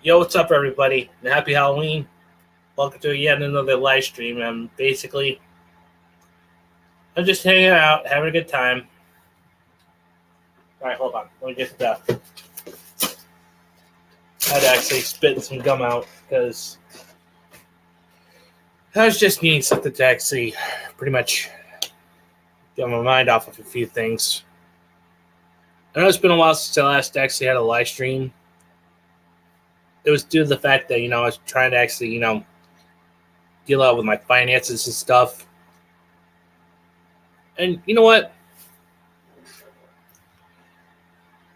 Yo, what's up, everybody? And happy Halloween. Welcome to yet another live stream. I'm just hanging out, having a good time. All right, hold on. Let me just I had to actually spit some gum out because I was just needing something to actually pretty much get my mind off of a few things. I know it's been a while since I last actually had a live stream. It was due to the fact that, I was trying to actually, deal out with my finances and stuff. And you know what?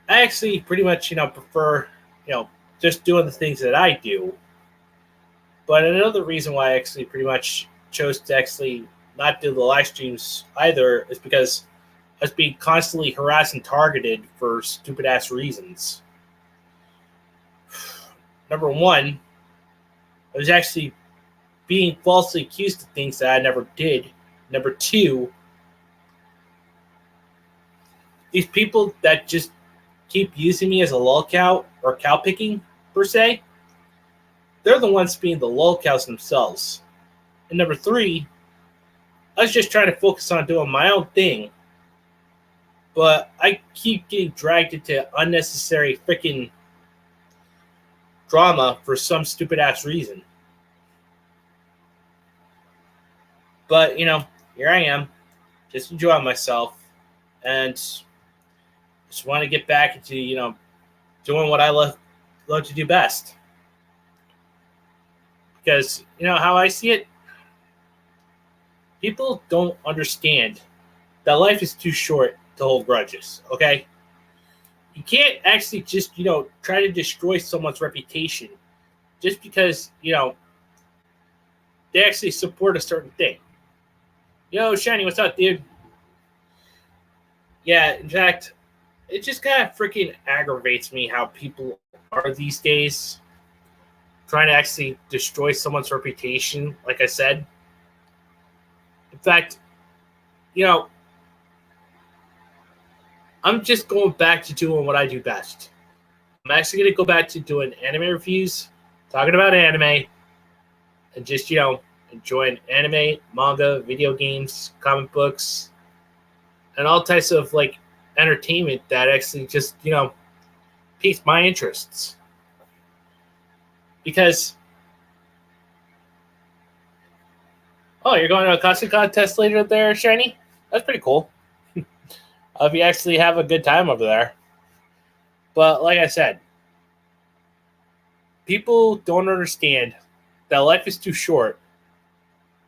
I actually pretty much, prefer, just doing the things that I do. But another reason why I actually pretty much chose to actually not do the live streams either is because I was being constantly harassed and targeted for stupid ass reasons. Number one, I was actually being falsely accused of things that I never did. Number two, these people that just keep using me as a lolcow or cow picking, per se, they're the ones being the lolcows themselves. And number three, I was just trying to focus on doing my own thing, but I keep getting dragged into unnecessary freaking drama for some stupid ass reason. But, here I am, just enjoying myself, and just want to get back into, doing what I love to do best. Because, how I see it, people don't understand that life is too short to hold grudges, okay? You can't actually just, try to destroy someone's reputation just because, they actually support a certain thing. Yo, Shiny, what's up, dude? Yeah, in fact, it just kind of freaking aggravates me how people are these days, trying to actually destroy someone's reputation, like I said. In fact, I'm just going back to doing what I do best. I'm actually going to go back to doing anime reviews, talking about anime, and just, enjoying anime, manga, video games, comic books, and all types of, entertainment that actually just, piques my interests. Because, you're going to a costume contest later there, Shiny? That's pretty cool. If you actually have a good time over there. But like I said, people don't understand that life is too short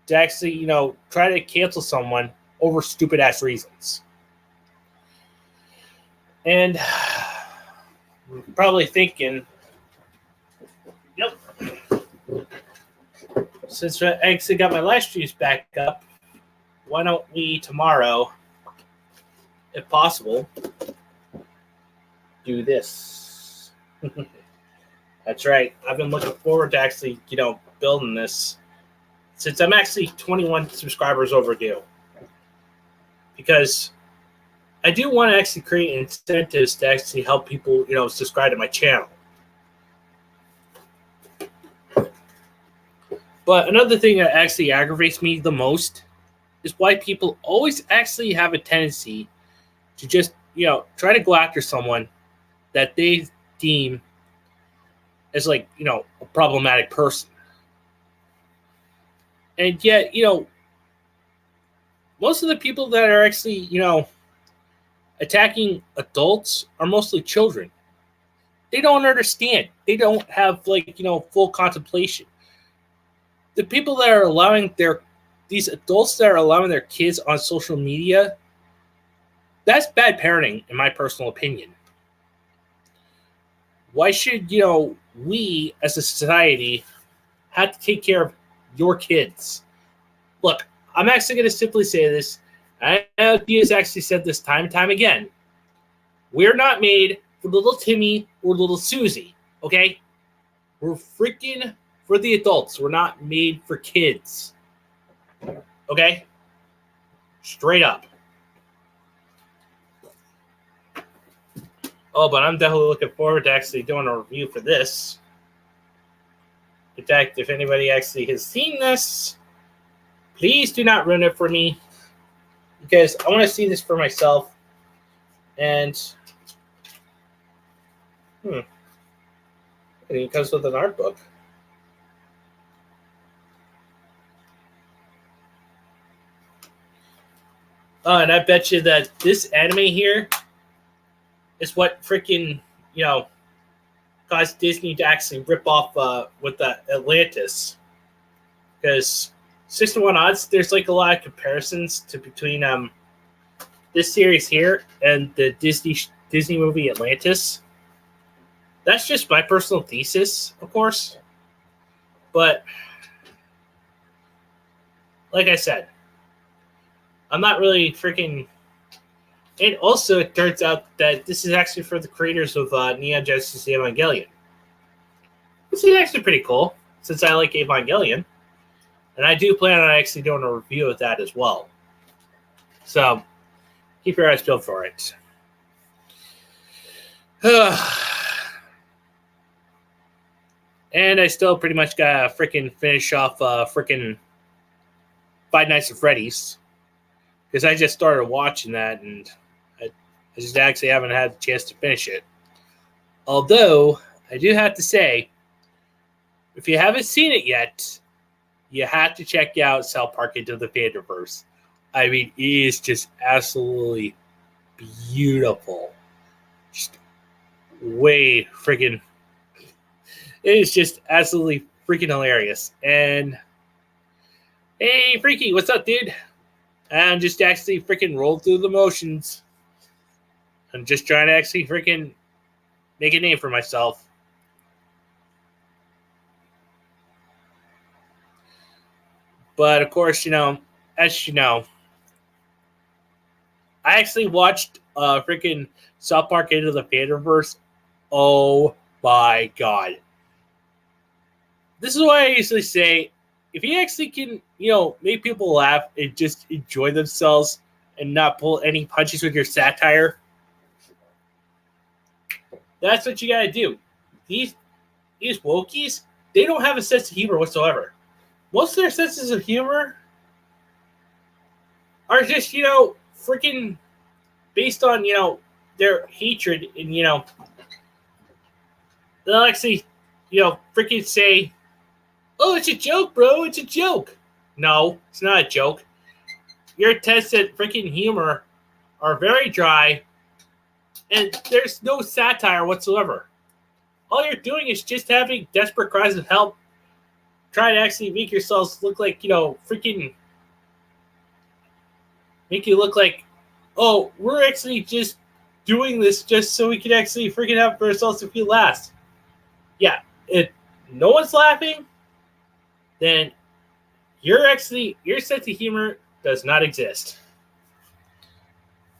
to actually, try to cancel someone over stupid ass reasons. And you're probably thinking, yep, since I actually got my live streams back up, why don't we tomorrow, if possible, do this? That's right. I've been looking forward to actually, building this since I'm actually 21 subscribers overdue. Because I do want to actually create incentives to actually help people, subscribe to my channel. But another thing that actually aggravates me the most is why people always actually have a tendency to just, try to go after someone that they deem as a problematic person. And yet, most of the people that are actually, attacking adults are mostly children. They don't understand. They don't have, full contemplation. The people that are allowing these adults that are allowing their kids on social media, that's bad parenting, in my personal opinion. Why should, we as a society have to take care of your kids? Look, I'm actually going to simply say this. I know Diaz actually said this time and time again. We're not made for little Timmy or little Susie, okay? We're freaking for the adults. We're not made for kids, okay? Straight up. Oh, but I'm definitely looking forward to actually doing a review for this. In fact, if anybody actually has seen this, please do not ruin it for me, because I want to see this for myself. And it comes with an art book. And I bet you that this anime here is what freaking, caused Disney to actually rip off with the Atlantis. Because 6-1 odds, there's like a lot of comparisons between this series here and the Disney movie Atlantis. That's just my personal thesis, of course. But like I said, I'm not really freaking. And also, it turns out that this is actually for the creators of Neon Genesis Evangelion. This is actually pretty cool, since I like Evangelion. And I do plan on actually doing a review of that as well. So, keep your eyes peeled for it. And I still pretty much gotta freaking finish off freaking Five Nights at Freddy's. Because I just started watching that, and I just actually haven't had a chance to finish it. Although, I do have to say, if you haven't seen it yet, you have to check out South Park Into the Fanderverse. I mean, it is just absolutely beautiful. Just way freaking... It is just absolutely freaking hilarious. And, hey, Freaky, what's up, dude? I'm just actually freaking rolled through the motions. I'm just trying to actually freaking make a name for myself. But, of course, as you know, I actually watched freaking South Park Into the Fanderverse. Oh, my God. This is why I usually say, if you actually can, make people laugh and just enjoy themselves and not pull any punches with your satire, that's what you gotta do. These wokies, they don't have a sense of humor whatsoever. Most of their senses of humor are just, freaking based on, their hatred and, they'll actually, freaking say, oh, it's a joke, bro. It's a joke. No, it's not a joke. Your attempts at freaking humor are very dry, and there's no satire whatsoever. All you're doing is just having desperate cries of help, trying to actually make yourselves look like, freaking... Make you look like, oh, we're actually just doing this just so we can actually freaking have for ourselves if we last. Yeah, if no one's laughing, then your sense of humor does not exist.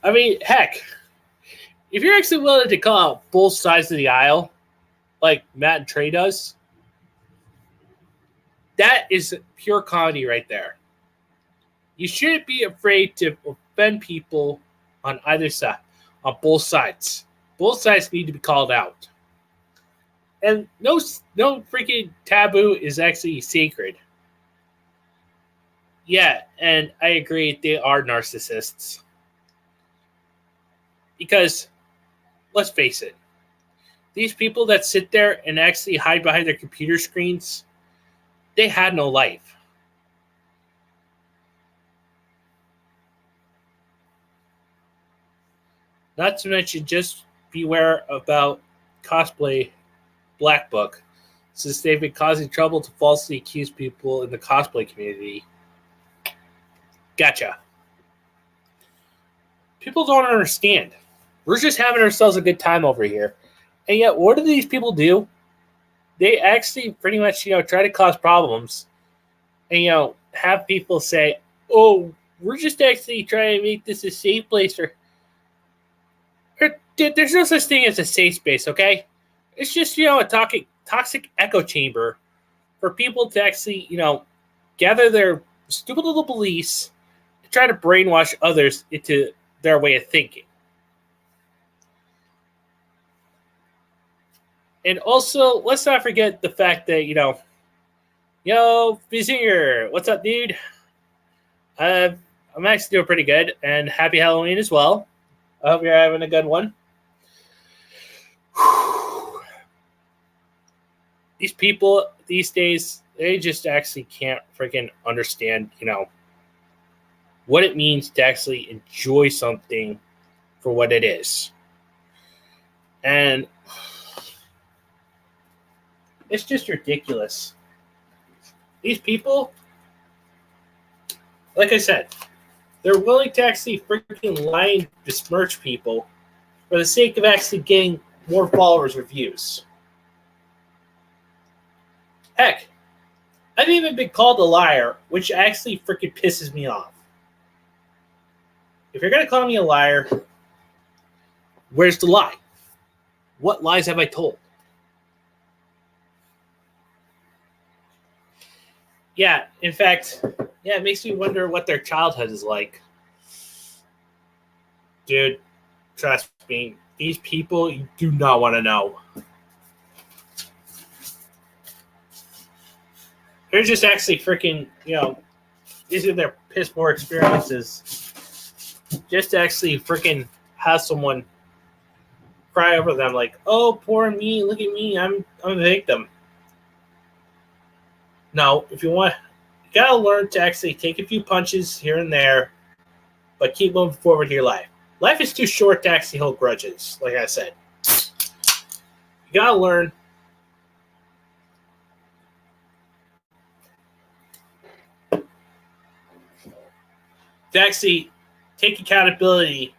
I mean, heck, if you're actually willing to call out both sides of the aisle, like Matt and Trey does, that is pure comedy right there. You shouldn't be afraid to offend people on either side, on both sides. Both sides need to be called out. And no freaking taboo is actually sacred. Yeah, and I agree, they are narcissists. Because, let's face it, these people that sit there and actually hide behind their computer screens, they had no life. Not to mention, just beware about cosplay Black Book, since they've been causing trouble to falsely accuse people in the cosplay community. Gotcha. People don't understand. We're just having ourselves a good time over here. And yet, what do these people do? They actually pretty much, try to cause problems. And, have people say, oh, we're just actually trying to make this a safe place for... There's no such thing as a safe space, okay? It's just, a toxic echo chamber for people to actually, gather their stupid little beliefs and try to brainwash others into their way of thinking. And also, let's not forget the fact that, Yo, Vizier, what's up, dude? I'm actually doing pretty good, and happy Halloween as well. I hope you're having a good one. These people these days, they just actually can't freaking understand, what it means to actually enjoy something for what it is. And it's just ridiculous. These people, like I said, they're willing to actually freaking lie and besmirch people for the sake of actually getting more followers or views. Heck, I've even been called a liar, which actually freaking pisses me off. If you're going to call me a liar, where's the lie? What lies have I told? Yeah, in fact, it makes me wonder what their childhood is like. Dude, trust me, these people, you do not want to know. They're just actually freaking, these are their piss poor experiences. Just to actually freaking have someone cry over them like, oh, poor me, look at me, I'm a victim. No, if you want, you gotta learn to actually take a few punches here and there, but keep moving forward in your life. Life is too short to actually hold grudges, like I said. You gotta learn to actually take accountability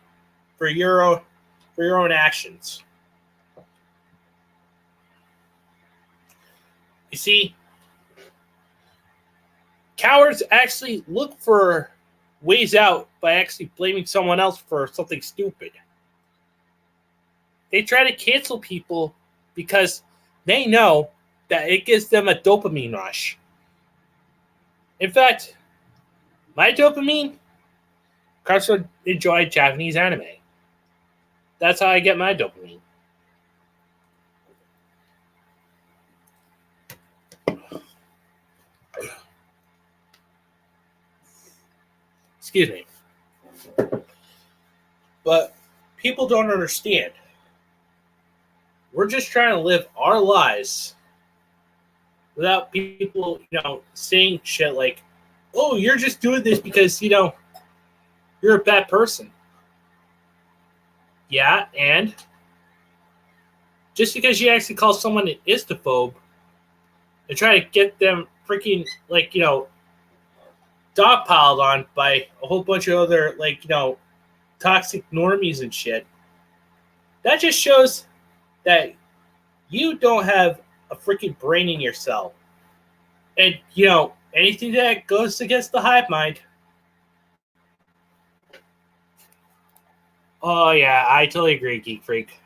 for your own actions. You see, cowards actually look for ways out by actually blaming someone else for something stupid. They try to cancel people because they know that it gives them a dopamine rush. In fact, my dopamine comes from enjoying Japanese anime. That's how I get my dopamine. Excuse me. But people don't understand. We're just trying to live our lives without people, saying shit like, oh, you're just doing this because, you're a bad person. Yeah, and just because you actually call someone an istophobe and try to get them freaking, dogpiled on by a whole bunch of other, toxic normies and shit, that just shows that you don't have a freaking brain in yourself. And, anything that goes against the hive mind. Oh, yeah, I totally agree, Geek Freak.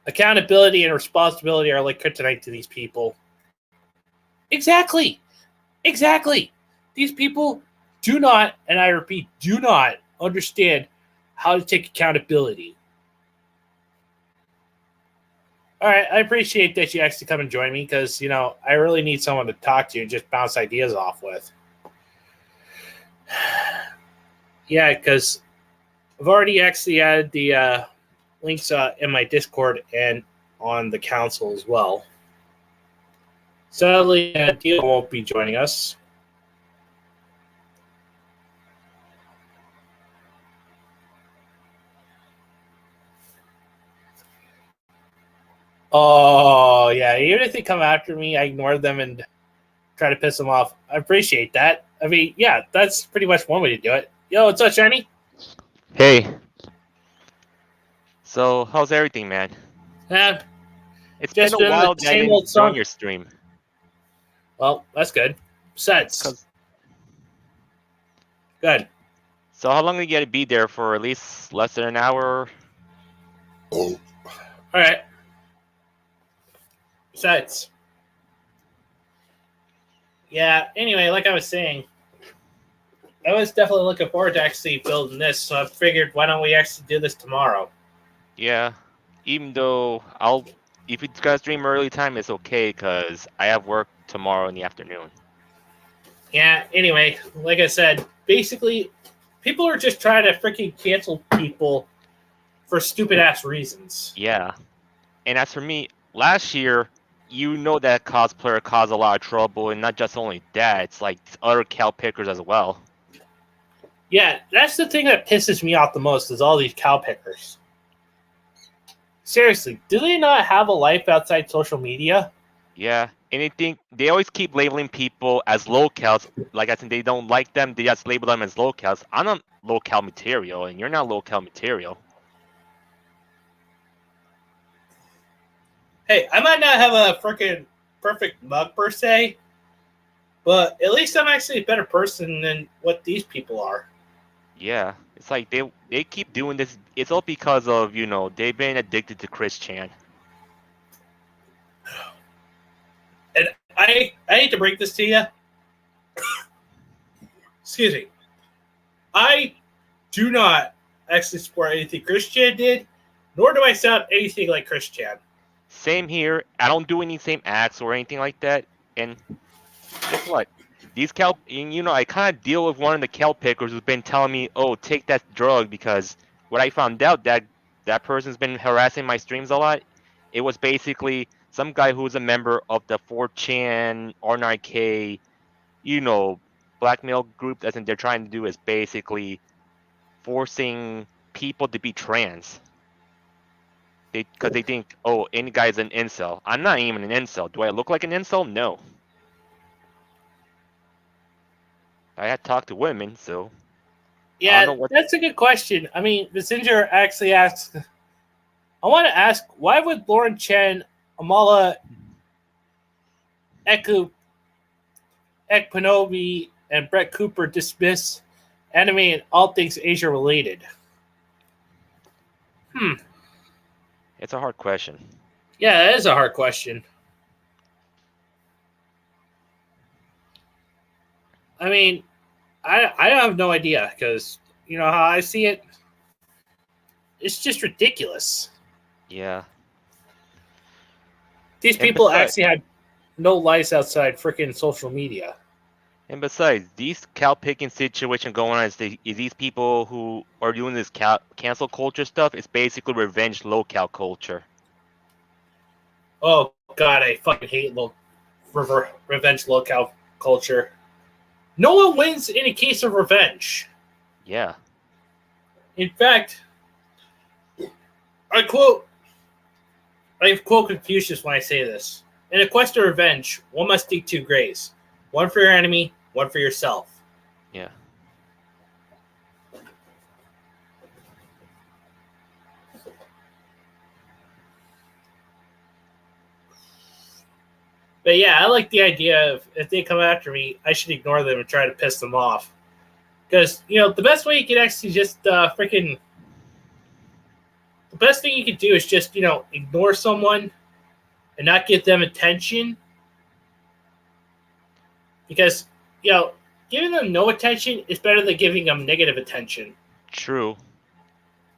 Accountability and responsibility are like kryptonite to these people. Exactly. These people do not, and I repeat, do not understand how to take accountability. All right, I appreciate that you actually come and join me because, I really need someone to talk to and just bounce ideas off with. Yeah, because I've already actually added the links in my Discord and on the council as well. Sadly, Dio won't be joining us. Oh, yeah. Even if they come after me, I ignore them and try to piss them off. I appreciate that. I mean, yeah, that's pretty much one way to do it. Yo, what's up, Shiny? Hey. So, how's everything, man? It's been Just a been the while that I same didn't old join song. your stream. Well, that's good. Besides, good. So, how long do you get to be there for? At least less than an hour? All right. Besides, yeah, anyway, like I was saying, I was definitely looking forward to actually building this, so I figured, why don't we actually do this tomorrow? Yeah. Even though if it's gonna stream early time, it's okay, because I have work tomorrow in the afternoon. Yeah, anyway, like I said, basically, people are just trying to freaking cancel people for stupid-ass reasons. Yeah. And as for me, last year, that cosplayer caused a lot of trouble, and not just only that, it's like other cow pickers as well. Yeah, that's the thing that pisses me off the most is all these cow pickers. Seriously, do they not have a life outside social media? Yeah, and they always keep labeling people as locals. Like I said, they don't like them. They just label them as locals. I'm not local material, and you're not local material. Hey, I might not have a freaking perfect mug per se, but at least I'm actually a better person than what these people are. Yeah, it's like they keep doing this. It's all because of they've been addicted to Chris Chan. And I hate to break this to you. Excuse me. I do not actually support anything Chris Chan did, nor do I sound anything like Chris Chan. Same here. I don't do any same acts or anything like that. And guess what? These cow, I kind of deal with one of the cow pickers who's been telling me, "Oh, take that drug," because what I found out that person's been harassing my streams a lot. It was basically some guy who's a member of the 4chan R9K, blackmail group. That's what they're trying to do is basically forcing people to be trans. Because they think, oh, any guy's an incel. I'm not even an incel. Do I look like an incel? No. I had talked to women, so Yeah, that's a good question. I mean, Vizinger actually asks, I want to ask, why would Lauren Chen, Amala Ekpanobi, and Brett Cooper dismiss anime and all things Asia related? It's a hard question. Yeah, that is a hard question. I mean, I have no idea because, how I see it, it's just ridiculous. Yeah. These people actually had no lives outside freaking social media. And besides, these cow picking situation going on is these people who are doing this cancel culture stuff. It's basically revenge low-cow culture. Oh God, I fucking hate revenge low-cow culture. No one wins in a case of revenge. Yeah. In fact, I quote Confucius when I say this. In a quest of revenge, one must dig two graves. One for your enemy, one for yourself. Yeah. But yeah, I like the idea of if they come after me, I should ignore them and try to piss them off. Because, the best way you can actually just the best thing you could do is just, ignore someone and not give them attention. Because, giving them no attention is better than giving them negative attention. True.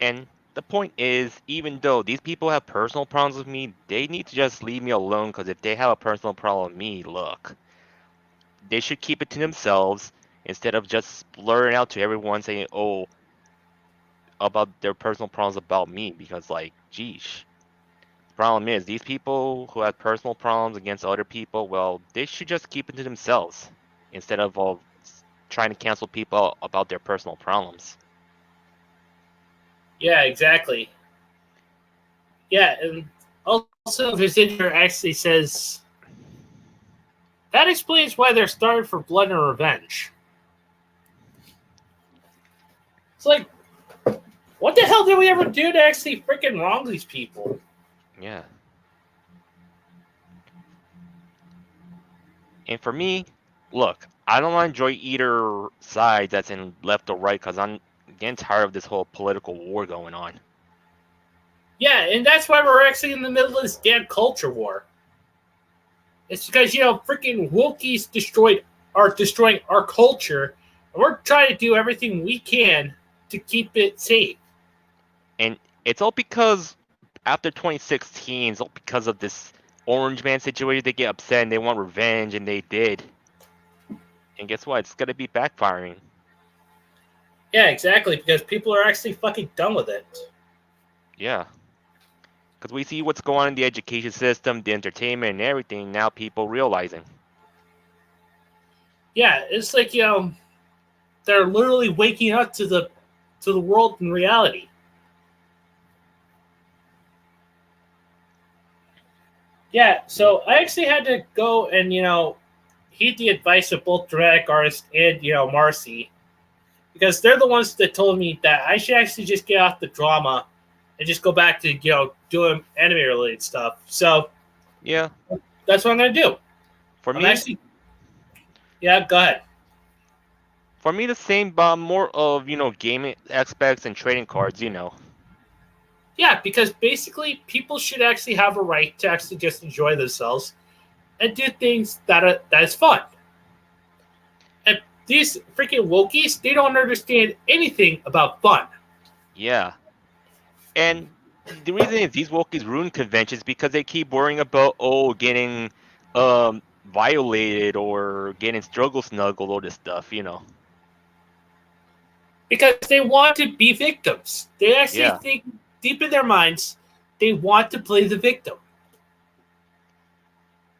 And the point is, even though these people have personal problems with me, they need to just leave me alone, because if they have a personal problem with me, look, they should keep it to themselves instead of just blurring out to everyone saying, oh, about their personal problems about me, because, like, geesh. The problem is, these people who have personal problems against other people, well, they should just keep it to themselves instead of trying to cancel people about their personal problems. Yeah, exactly. Yeah, and also Vizinger actually says that explains why they're starved for blood and revenge. It's like, what the hell did we ever do to actually freaking wrong these people? Yeah. And for me, look, I don't enjoy either side that's in left or right, because I'm getting tired of this whole political war going on. Yeah, and that's why we're actually in the middle of this damn culture war. It's because, freaking Wookiees are destroying our culture, and we're trying to do everything we can to keep it safe. And it's all because after 2016, it's all because of this Orange Man situation, they get upset and they want revenge, and they did. And guess what? It's gonna be backfiring. Yeah, exactly, because people are actually fucking done with it. Yeah. Because we see what's going on in the education system, the entertainment, and everything. Now people realizing. Yeah, it's like, they're literally waking up to the world in reality. Yeah, so I actually had to go and heed the advice of both dramatic artist and Marcy, because they're the ones that told me that I should actually just get off the drama and just go back to doing anime related stuff. So Yeah. that's what I'm gonna do. For I'm me, actually, yeah, go ahead. for me, the same, but more of gaming aspects and trading cards. Yeah, because basically people should actually have a right to actually just enjoy themselves and do things that is fun. And these freaking wokies, they don't understand anything about fun. Yeah. And the reason is these wokies ruin conventions because they keep worrying about getting violated or getting struggle snuggled, all this stuff. Because they want to be victims. They actually Yeah. think deep in their minds they want to play the victim.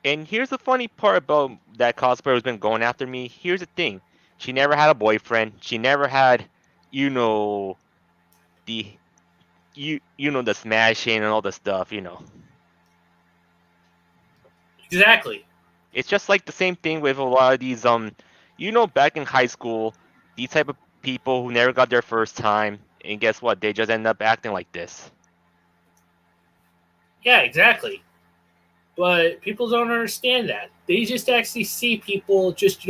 And here's the funny part about that cosplayer who's been going after me. Here's the thing. She never had a boyfriend. She never had, the the smashing and all the stuff. Exactly. It's just like the same thing with a lot of these back in high school, these type of people who never got their first time, and guess what? They just end up acting like this. Yeah, exactly. But people don't understand that. They just actually see people just,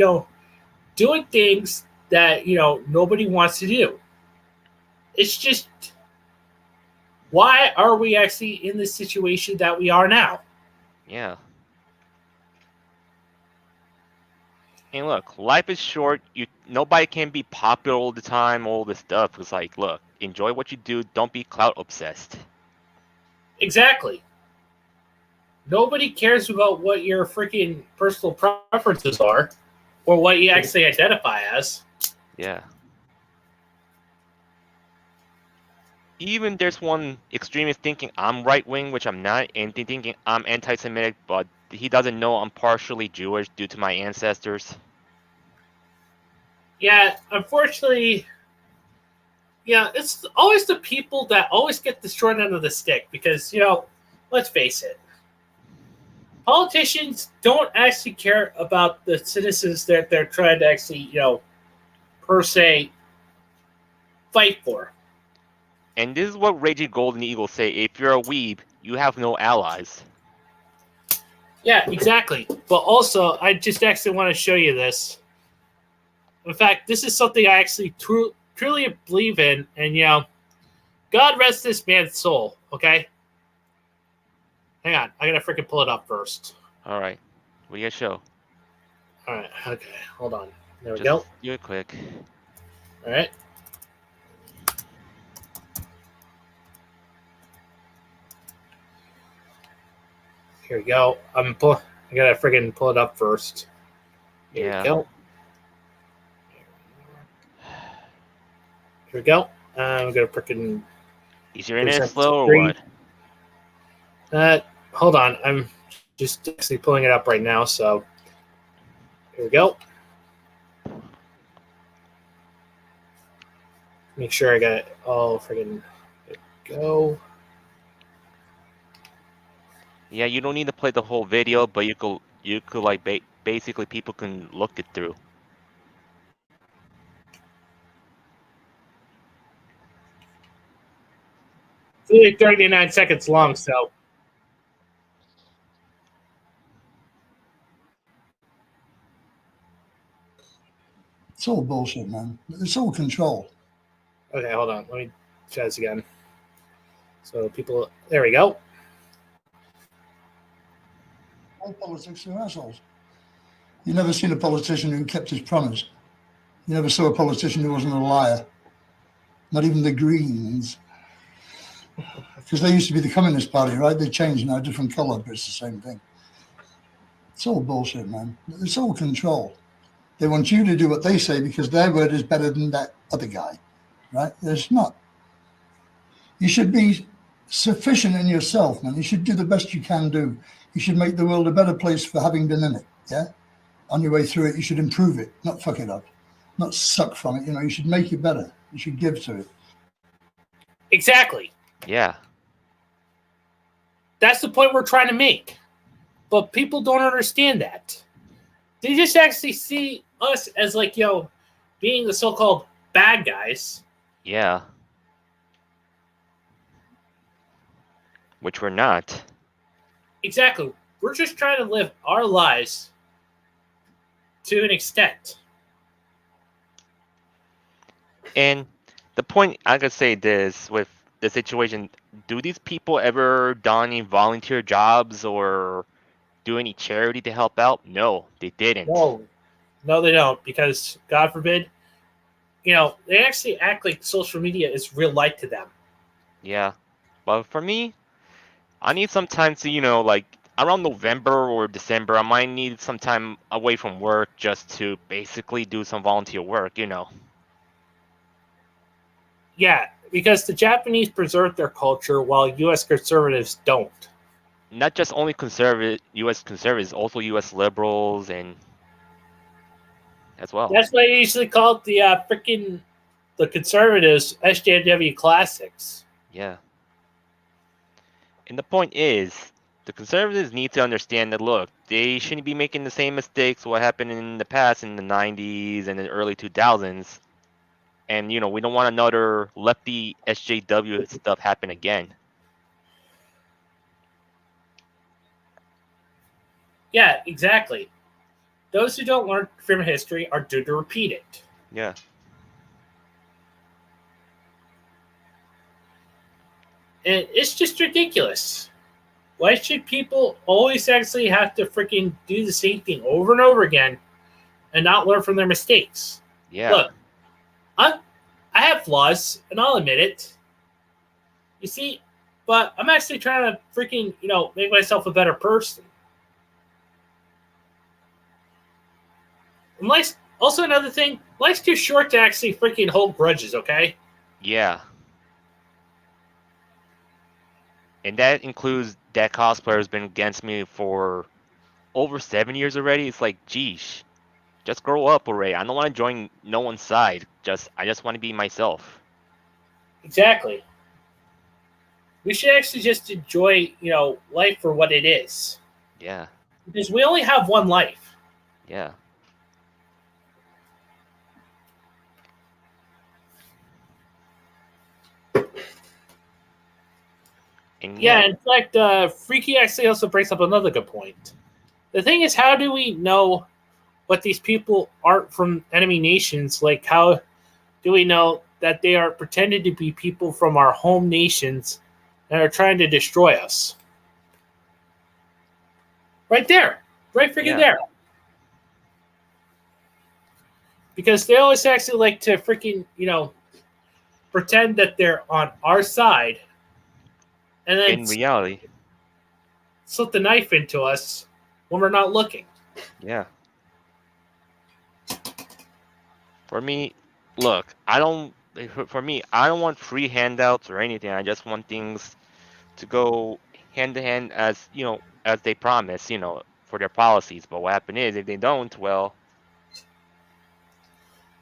doing things that, nobody wants to do. It's just, why are we actually in the situation that we are now? Yeah. And look, life is short. Nobody can be popular all the time, all this stuff. It's like, look, enjoy what you do. Don't be clout obsessed. Exactly. Nobody cares about what your freaking personal preferences are or what you actually identify as. Yeah. Even there's one extremist thinking I'm right wing, which I'm not, and thinking I'm anti-Semitic, but he doesn't know I'm partially Jewish due to my ancestors. Yeah, unfortunately, it's always the people that always get the short end of the stick because, let's face it, politicians don't actually care about the citizens that they're trying to actually, per se, fight for. And this is what Raging Golden Eagle say: if you're a weeb, you have no allies. Yeah, exactly. But also, I just actually want to show you this. In fact, this is something I actually truly believe in, and God rest this man's soul. Okay, hang on, I gotta freaking pull it up first. All right, what do you show? All right, okay, hold on. There we Just go. do it quick. All right. Here we go. I gotta freaking pull it up first. Here we go. Here we go. I'm gonna freaking. Is your internet slow or what? Hold on. I'm just actually pulling it up right now. So here we go. Make sure I got it all freaking go. Yeah, you don't need to play the whole video, but you could like basically people can look it through. It's only 39 seconds long, so. It's all bullshit, man. It's all control. Okay, hold on. Let me try this again. So people, there we go. All politics are assholes. You never seen a politician who kept his promise. You never saw a politician who wasn't a liar. Not even the Greens. Because they used to be the Communist Party, right? They changed now, different colour, but it's the same thing. It's all bullshit, man. It's all control. They want you to do what they say because their word is better than that other guy, right? It's not. You should be sufficient in yourself, man. You should do the best you can do. You should make the world a better place for having been in it, yeah? On your way through it, you should improve it, not fuck it up, not suck from it. You should make it better. You should give to it. Exactly. Yeah. That's the point we're trying to make. But people don't understand that. They just actually see us as being the so-called bad guys. Yeah. Which we're not. Exactly. We're just trying to live our lives to an extent. And the point, I could say this with the situation, do these people ever done any volunteer jobs or do any charity to help out? No, they didn't. No, they don't, because God forbid, they actually act like social media is real life to them. Yeah. But for me, I need some time to, around November or December, I might need some time away from work just to basically do some volunteer work, Yeah, because the Japanese preserve their culture while U.S. conservatives don't. Not just only U.S. conservatives, also U.S. liberals and as well. That's why they usually call it the conservatives SJW classics. Yeah. And the point is, the conservatives need to understand that, look, they shouldn't be making the same mistakes what happened in the past in the 90s and the early 2000s. And, we don't want another lefty SJW stuff happen again. Yeah, exactly. Those who don't learn from history are doomed to repeat it. Yeah. And it's just ridiculous. Why should people always actually have to freaking do the same thing over and over again and not learn from their mistakes? Yeah. Look, I have flaws, and I'll admit it. You see, but I'm actually trying to freaking, make myself a better person. And life's also another thing, life's too short to actually freaking hold grudges, okay? Yeah. And that includes that cosplayer's been against me for over 7 years already. It's like, geez, just grow up already. I don't want to join no one's side. I just want to be myself. Exactly. We should actually just enjoy, life for what it is. Yeah. Because we only have one life. Yeah. And yeah, in fact, Freaky actually also brings up another good point. The thing is, how do we know what these people aren't from enemy nations? Like, how do we know that they are pretending to be people from our home nations and are trying to destroy us? Right there. Right freaking there. Because they always actually like to freaking, pretend that they're on our side. And then in reality, slip the knife into us when we're not looking. Yeah. For me, look, I don't want free handouts or anything. I just want things to go hand in hand as they promise, for their policies. But what happens is, if they don't, well,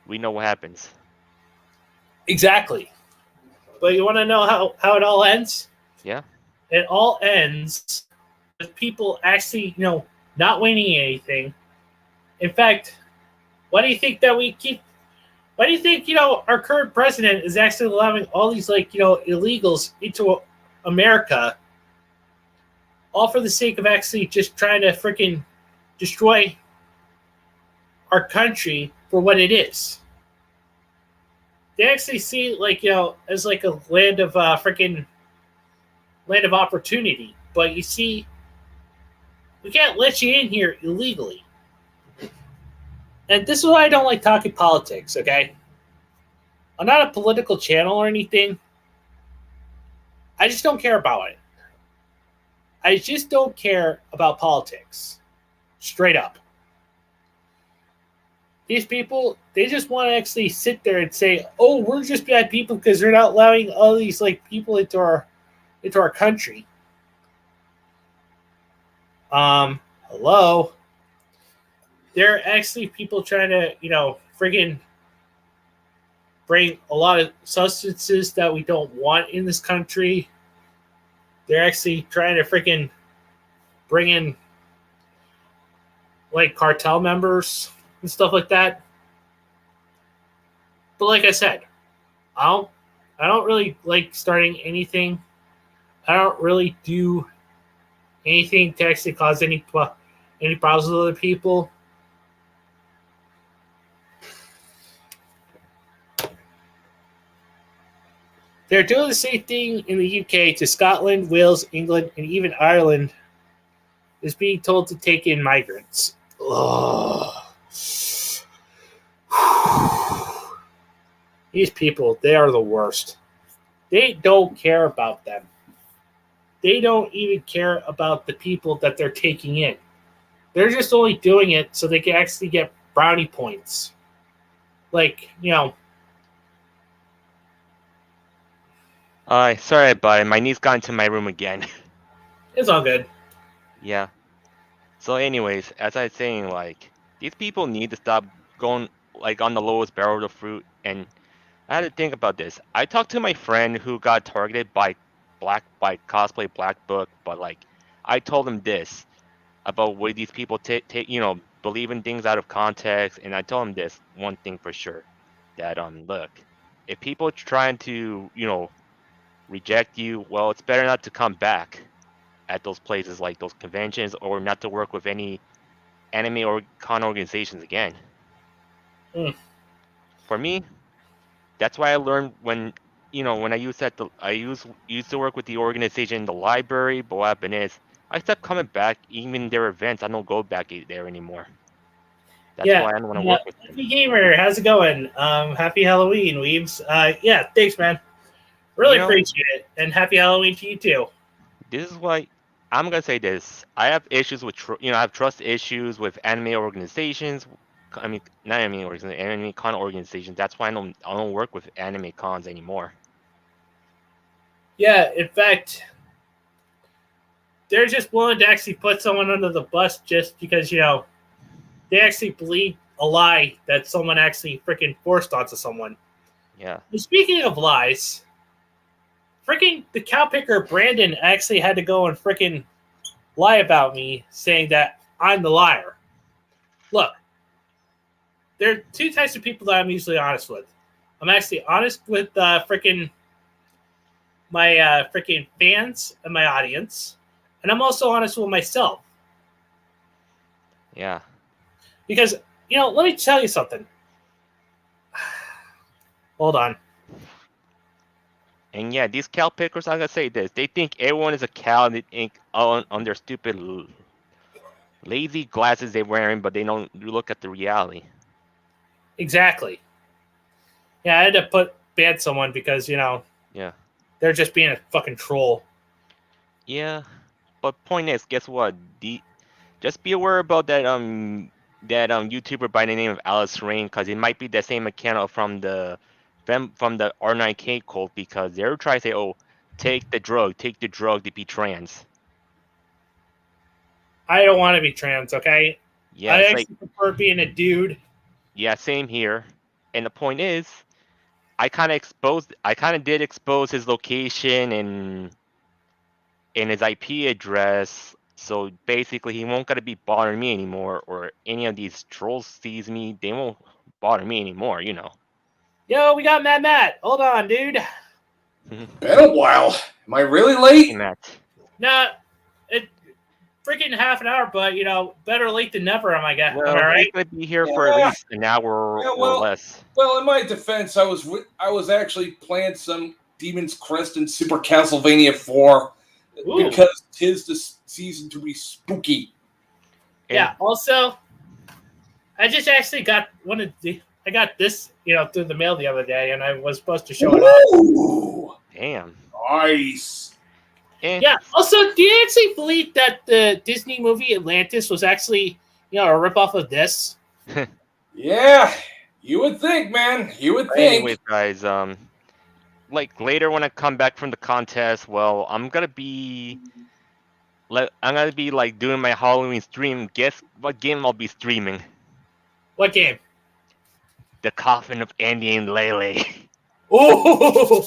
we know what happens. Exactly. But you want to know how it all ends? Yeah. It all ends with people actually, not winning anything. In fact, why do you think our current president is actually allowing all these illegals into America, all for the sake of actually just trying to freaking destroy our country for what it is? They actually see as a land of land of opportunity, but you see, we can't let you in here illegally. And this is why I don't like talking politics, okay? I'm not a political channel or anything. I just don't care about it. I just don't care about politics. Straight up. These people, they just want to actually sit there and say, "Oh, we're just bad people because they're not allowing all these people into our country." Hello. There are actually people trying to, friggin' bring a lot of substances that we don't want in this country. They're actually trying to freaking bring in cartel members and stuff like that. But like I said, I don't really like starting anything. I don't really do anything to actually cause any problems with other people. They're doing the same thing in the UK to Scotland, Wales, England, and even Ireland is being told to take in migrants. Ugh. These people, they are the worst. They don't care about them. They don't even care about the people that they're taking in. They're just only doing it so they can actually get brownie points. Sorry, but my niece got into my room again. It's all good. Yeah. So anyways, as I was saying, these people need to stop going on the lowest barrel of fruit. And I had to think about this. I talked to my friend who got targeted by cosplay Black Book, but I told him this about what these people believe in things out of context, and I told him this one thing for sure, that look, if people are trying to reject you, well, it's better not to come back at those places like those conventions, or not to work with any anime or con organizations again. For me, that's why I learned when I used to work with the organization in the library, but what happened is I stopped coming back. Even their events, I don't go back there anymore. That's why I don't want to work with them. Happy Gamer, how's it going? Happy Halloween, Weebs. Yeah, thanks, man. Really appreciate it, and happy Halloween to you too. This is why I'm gonna say this. I have issues with I have trust issues with anime organizations. I mean, not anime organizations, anime con organizations. That's why I don't work with anime cons anymore. Yeah, in fact, they're just willing to actually put someone under the bus just because they actually believe a lie that someone actually freaking forced onto someone. Yeah. And speaking of lies, freaking the cow picker Brandon actually had to go and freaking lie about me, saying that I'm the liar. Look, there are two types of people that I'm usually honest with. I'm actually honest with freaking my freaking fans and my audience, and I'm also honest with myself. Yeah. Because let me tell you something. Hold on. And yeah, these cow pickers, I'm gonna say this: they think everyone is a cow, and they think on their stupid, lazy glasses they're wearing, but they don't look at the reality. Exactly. Yeah, I had to ban someone because Yeah. they're just being a fucking troll. Yeah, but point is, guess what? Just be aware about that YouTuber by the name of Alice Rain, because it might be the same account from the R9K cult, because they're trying to say, "Oh, take the drug to be trans." I don't want to be trans, okay? Yeah, I actually prefer being a dude. Yeah, same here. And the point is, I kind of did expose his location and his IP address. So basically, he won't gotta be bothering me anymore, or any of these trolls sees me, they won't bother me anymore. Yo, we got Matt. Hold on, dude. Been a while. Am I really late? Hey, Matt. Nah, it freaking half an hour, but better late than never. Am I Well, am I right? he's gonna be here for at least an hour or less. Well, in my defense, I was actually playing some Demon's Crest and Super Castlevania 4 because 'tis the season to be spooky. Yeah. Also, I just actually got I got this, through the mail the other day, and I was supposed to show it off. Damn. Nice. Yeah. Also, do you actually believe that the Disney movie Atlantis was actually a ripoff of this. Yeah, you would think, man. You would think. Anyways, guys, like later when I come back from the contest, well, I'm gonna be like doing my Halloween stream. Guess what game I'll be streaming? What game? The Coffin of Andy and Lele. Oh,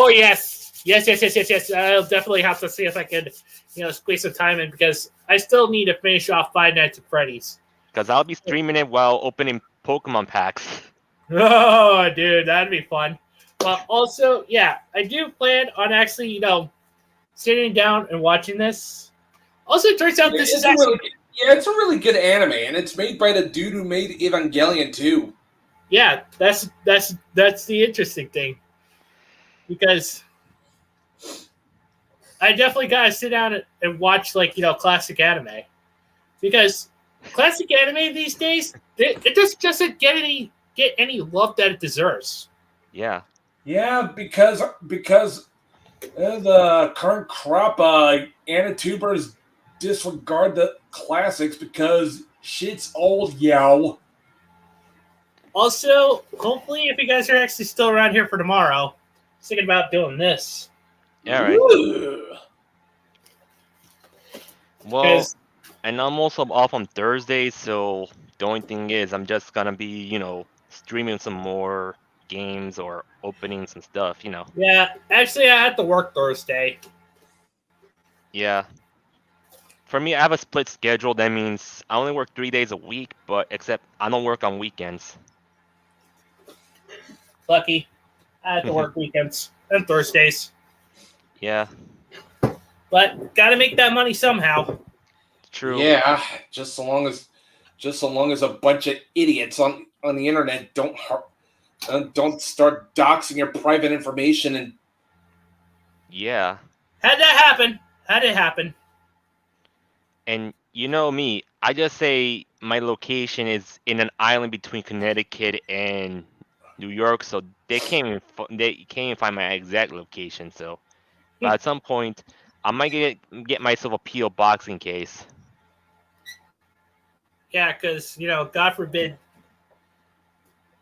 yes. I'll definitely have to see if I could, squeeze some time in because I still need to finish off Five Nights at Freddy's. Because I'll be streaming it while opening Pokemon packs. Oh, dude, that'd be fun. But also, yeah, I do plan on actually, sitting down and watching this. Also, it turns out this is actually... it's a really good anime, and it's made by the dude who made Evangelion too. Yeah, that's the interesting thing. Because I definitely gotta sit down and watch classic anime. Because classic anime these days, it just doesn't get any love that it deserves. Yeah. Yeah, because the current crop Anitubers disregard the classics because shit's old, yo. Also, hopefully, if you guys are actually still around here for tomorrow, I'm thinking about doing this. Yeah, right. Ooh. Well, and I'm also off on Thursday, so the only thing is I'm just gonna be, streaming some more games or opening some stuff, Yeah, actually, I have to work Thursday. Yeah. For me, I have a split schedule. That means I only work 3 days a week, but except I don't work on weekends. Lucky. I have to work weekends and Thursdays. Yeah. But gotta make that money somehow. True. Yeah, just so long as a bunch of idiots on the internet don't start doxing your private information and. Yeah. Had it happen. And you know me, I just say my location is in an island between Connecticut and New York, so they can't even find my exact location. So, but at some point, I might get myself a PO box in case. Yeah, because God forbid,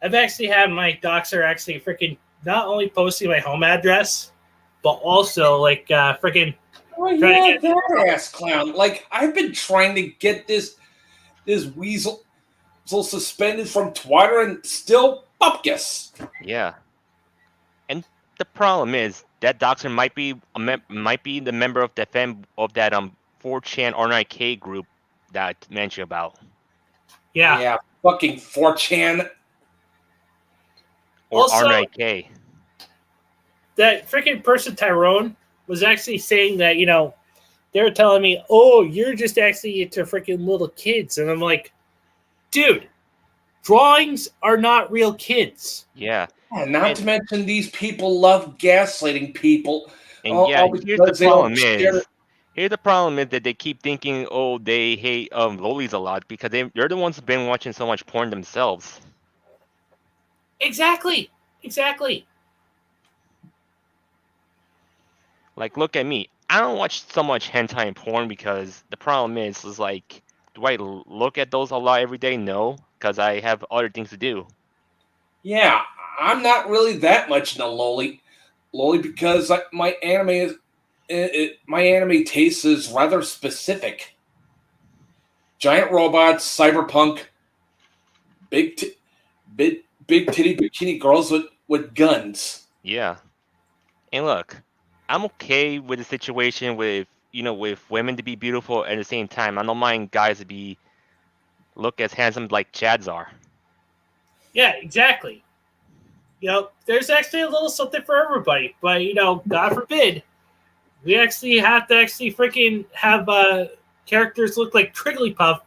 I've actually had my doxer actually freaking not only posting my home address, but also freaking. Oh yeah, that ass clown! Like I've been trying to get this weasel suspended from Twitter and still bupkis. Yeah. And the problem is that doxer might be the member of that 4chan R9K group that I mentioned about. Yeah, fucking 4chan or also, R9K. That freaking person Tyrone was actually saying that they were telling me, "Oh, you're just actually into freaking little kids," and I'm like, "Dude, drawings are not real kids." Yeah. Not to mention these people love gaslighting people. And here's the problem is that they keep thinking, oh, they hate lolis a lot because they're the ones who've been watching so much porn themselves. Exactly. Like, look at me. I don't watch so much hentai and porn because the problem is like, do I look at those a lot every day? No, because I have other things to do. Yeah, I'm not really that much in a loli because my anime taste is rather specific. Giant robots, cyberpunk, big titty bikini girls with guns. Yeah, and look, I'm okay with the situation with women to be beautiful at the same time. I don't mind guys to look as handsome like Chads are. Yeah, exactly. There's actually a little something for everybody, but God forbid, we actually have to freaking have characters look like Trigglypuff,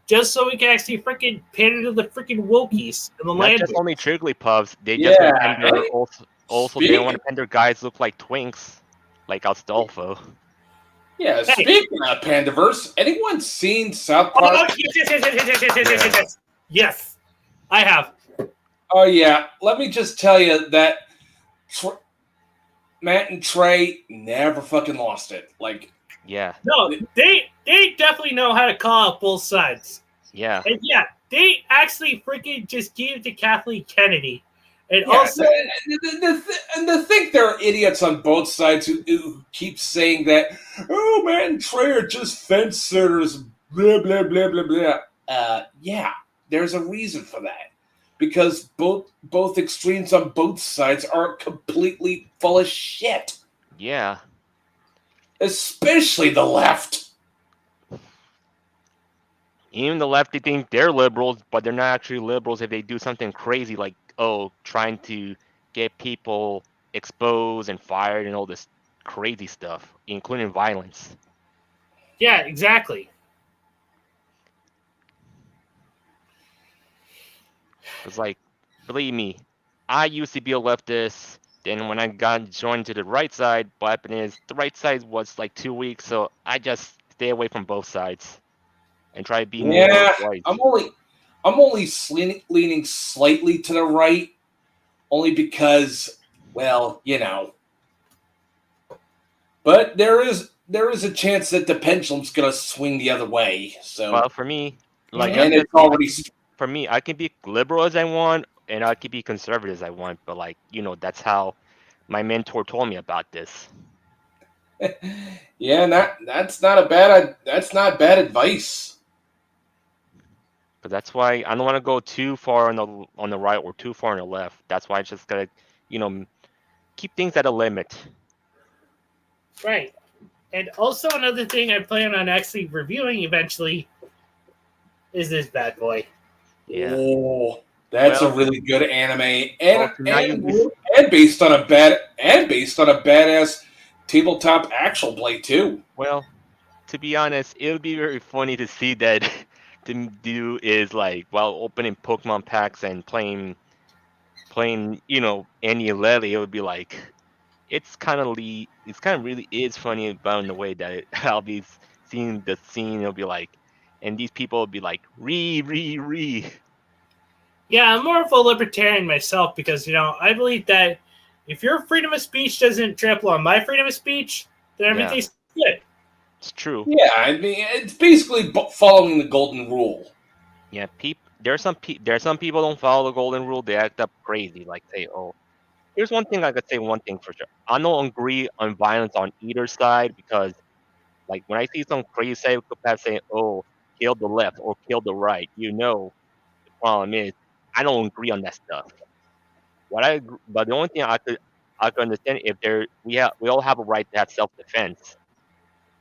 just so we can actually freaking pander to the freaking wokies in the Not land. just only Trigglypuffs, they just also they don't want to pander guys look like twinks, like Astolfo. Yeah, speaking of Pandaverse, anyone seen South Park? Yes, I have. Oh yeah, let me just tell you that Matt and Trey never fucking lost it. Like, yeah, no, they definitely know how to call out both sides. Yeah. And yeah, they actually freaking just gave it to Kathleen Kennedy. And Yeah, also, and to think there are idiots on both sides who keep saying that, oh man, Trayer just fence sitters, blah blah blah blah blah. Yeah, there's a reason for that, because both extremes on both sides are completely full of shit, Yeah. especially the left. Even the left, they think they're liberals, but they're not actually liberals if they do something crazy like, trying to get people exposed and fired and all this crazy stuff, including violence. yeah, exactly. It's like, believe me, I used to be a leftist. Then when I got joined to the right side, what happened is the right side was like 2 weeks, so I just stay away from both sides and try to be more Yeah, right. I'm only leaning slightly to the right, only because, well, you know. But there is a chance that the pendulum's gonna swing the other way. So, Well, for me, like and I it's already. for me, I can be liberal as I want and I can be conservative as I want, but like, that's how my mentor told me about this. Yeah, that's not bad advice. But that's why I don't want to go too far on the right or too far on the left. That's why I just gotta, keep things at a limit. Right. And also another thing I plan on actually reviewing eventually is this bad boy. Yeah. Oh, that's Well, a really good anime, well, so now and based on a badass tabletop actual play too. well, to be honest, it would be very funny to see that the dude is like while opening Pokemon packs and playing, Annie Lely, it would be like it's kind of really is funny about in the way that I'll be seeing the scene. It'll be like, and these people will be like, re. Yeah, I'm more of a libertarian myself because, I believe that if your freedom of speech doesn't trample on my freedom of speech, then everything's good. It's true. Yeah, I mean it's basically following the golden rule. Yeah, there's some people don't follow the golden rule. They act up crazy, like say, oh, here's one thing I could say. One thing for sure, I don't agree on violence on either side because, like, when I see some crazy psychopath saying, "Oh, kill the left or kill the right," the problem is I don't agree on that stuff. But the only thing I could understand if we all have a right to have self defense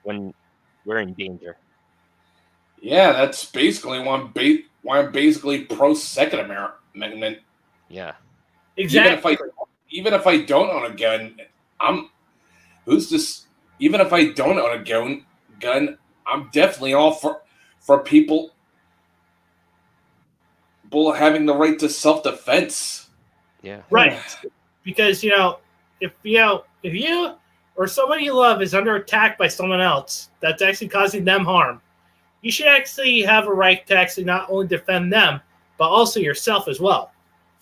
when we're in danger. Yeah, that's basically why I'm basically pro Second Amendment. Yeah. Exactly. Even if I don't own a gun, I'm who's this? Even if I don't own a gun, I'm definitely all for people having the right to self defense. Yeah. Right. Because, if you or somebody you love is under attack by someone else that's actually causing them harm, you should actually have a right to actually not only defend them, but also yourself as well.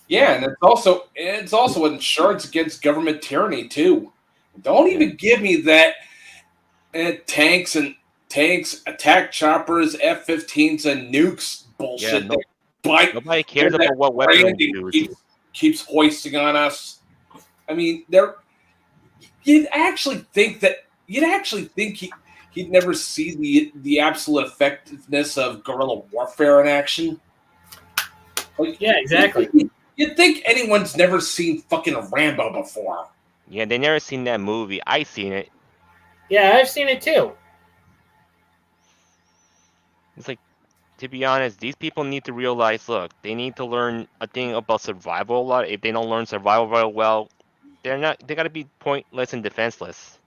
Yeah, and it's also insurance against government tyranny too. Don't even give me that tanks, attack choppers, F-15s, and nukes bullshit. Yeah, nobody cares about what weapon we use. Keeps hoisting on us. I mean, you'd actually think he'd never see the absolute effectiveness of guerrilla warfare in action. Like, yeah, exactly. You'd think anyone's never seen fucking Rambo before. Yeah, they never seen that movie. I seen it. Yeah, I've seen it too. It's like, to be honest, these people need to realize, look, they need to learn a thing about survival a lot. If they don't learn survival very well, they gotta be pointless and defenseless.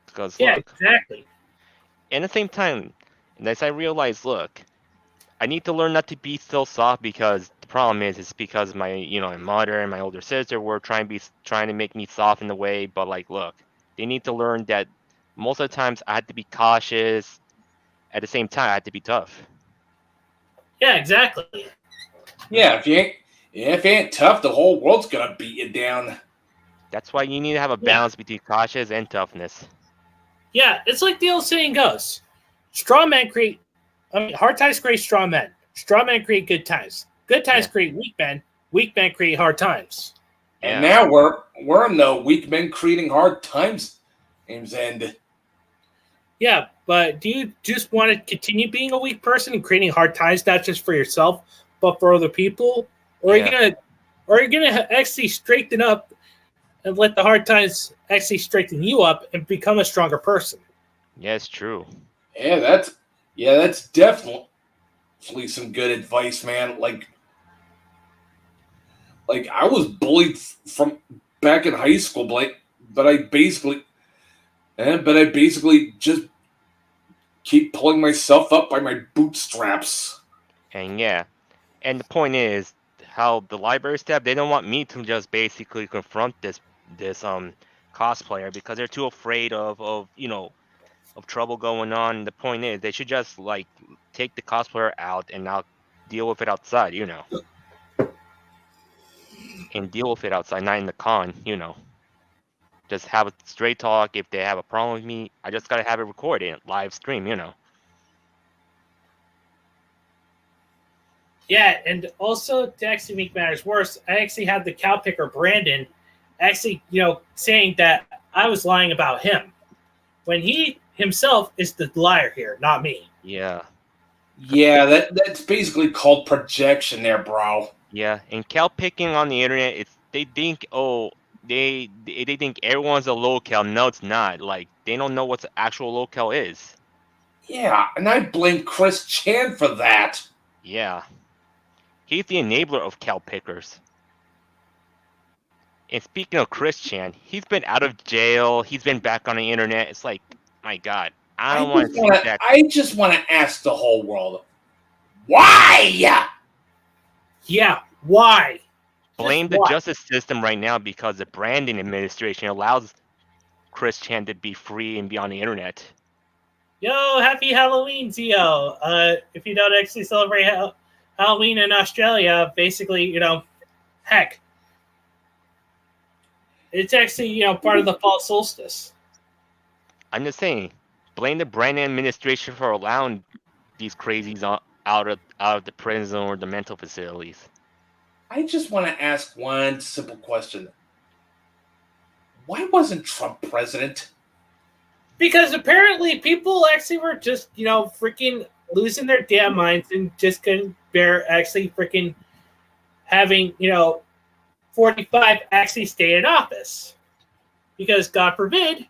Because look, exactly. at the same time, and as I realize, look, I need to learn not to be so soft because the problem is because my my mother and my older sister were trying to make me soft in the way, but like, look, they need to learn that most of the times I had to be cautious. At the same time, I had to be tough. Yeah, exactly. Yeah, if you ain't tough, the whole world's gonna beat you down. That's why you need to have a balance between cautious and toughness. Yeah, it's like the old saying goes: Straw men create. Hard times create straw men. Straw men create good times. Good times create weak men. Weak men create hard times. And now we're in the weak men creating hard times end. Yeah, but do you just want to continue being a weak person and creating hard times, not just for yourself, but for other people? Or are you gonna actually straighten up and let the hard times actually straighten you up and become a stronger person? Yeah, it's true. Yeah, that's definitely some good advice, man. Like I was bullied from back in high school, but I basically just keep pulling myself up by my bootstraps. And the point is how the library staff, they don't want me to just basically confront this cosplayer because they're too afraid of trouble going on. The point is they should just like take the cosplayer out and I'll deal with it outside, and deal with it outside, not in the con, Just have a straight talk. If they have a problem with me, I just gotta have it recorded, live stream, Yeah, and also to actually make matters worse, I actually had the cow picker Brandon actually, saying that I was lying about him when he himself is the liar here, not me. Yeah. Yeah, that's basically called projection there, bro. Yeah, and cow picking on the internet, they think they think everyone's a locale. No, it's not. Like they don't know what the actual locale is. Yeah, and I blame Chris Chan for that. Yeah. He's the enabler of cow pickers. And speaking of Chris Chan, he's been out of jail. He's been back on the internet. It's like, my God, I don't want to see that. I just want to ask the whole world, why? Yeah, why? Blame the justice system right now because the Brandon administration allows Chris Chan to be free and be on the internet. Yo, happy Halloween, Zio. If you don't actually celebrate Halloween in Australia, basically, heck, it's actually, part of the fall solstice. I'm just saying, blame the Brandon administration for allowing these crazies out of the prison or the mental facilities. I just want to ask one simple question. Why wasn't Trump president? Because apparently people actually were just, freaking losing their damn minds and just couldn't bear actually freaking having, 45 actually stay in office. Because God forbid,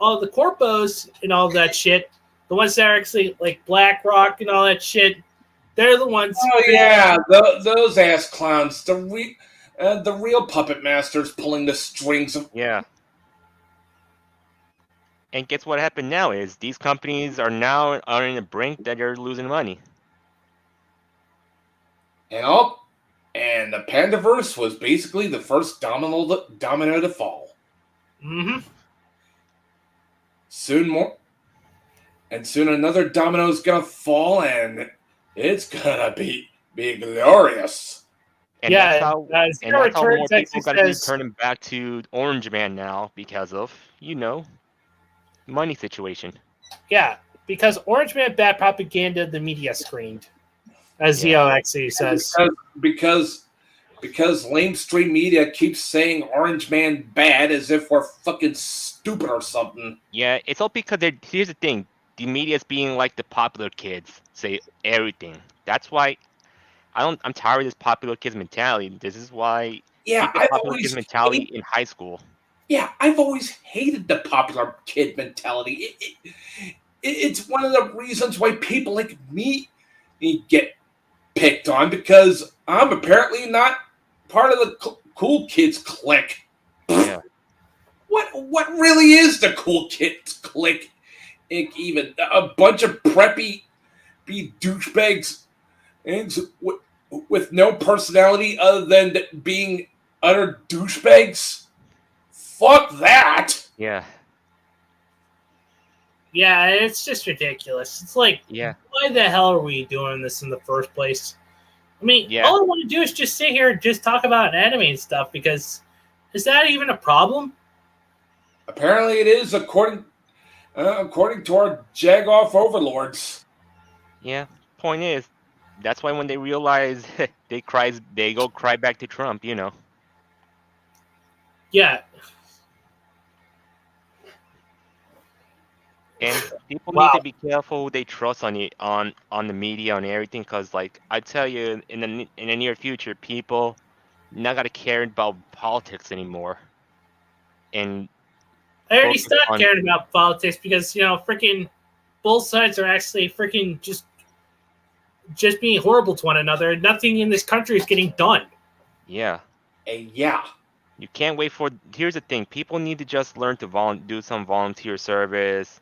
all the corpos and all that shit, the ones that are actually like BlackRock and all that shit, they're the ones. Oh yeah, those ass clowns, the real puppet masters pulling the strings of. Yeah. And guess what happened now is these companies are now on the brink that they're losing money. And the Pandaverse was basically the first domino to fall. Mm-hmm. Soon another domino is gonna fall, and it's gonna be glorious. And that's how more people are gonna be turning back to Orange Man now because of money situation. Yeah, because Orange Man bad propaganda the media screened, as Zio actually says. Because lamestream media keeps saying Orange Man bad as if we're fucking stupid or something. Yeah, it's all because here's the thing. The media's being like the popular kids, say everything. That's why I'm tired of this popular kids mentality. This is why popular kids mentality in high school. Yeah, I've always hated the popular kid mentality. It's one of the reasons why people like me get picked on, because I'm apparently not part of the cool kids clique. Yeah. What really is the cool kids clique? Even a bunch of preppy douchebags with no personality other than being utter douchebags. Fuck that. Yeah. Yeah, it's just ridiculous. It's like, why the hell are we doing this in the first place? I mean, all I want to do is just sit here and just talk about anime and stuff, because is that even a problem? Apparently it is, according according to our jag-off overlords. Yeah. Point is, that's why when they realize they go cry back to Trump. Yeah. And people need Wow. to be careful who they trust on the media and everything, because like I tell you, in the near future, people not gonna care about politics anymore, and I already focus stopped on caring about politics because freaking both sides are actually freaking just being horrible to one another. Nothing in this country is getting done. yeah. Yeah. You can't wait for. Here's the thing: people need to just learn to do some volunteer service.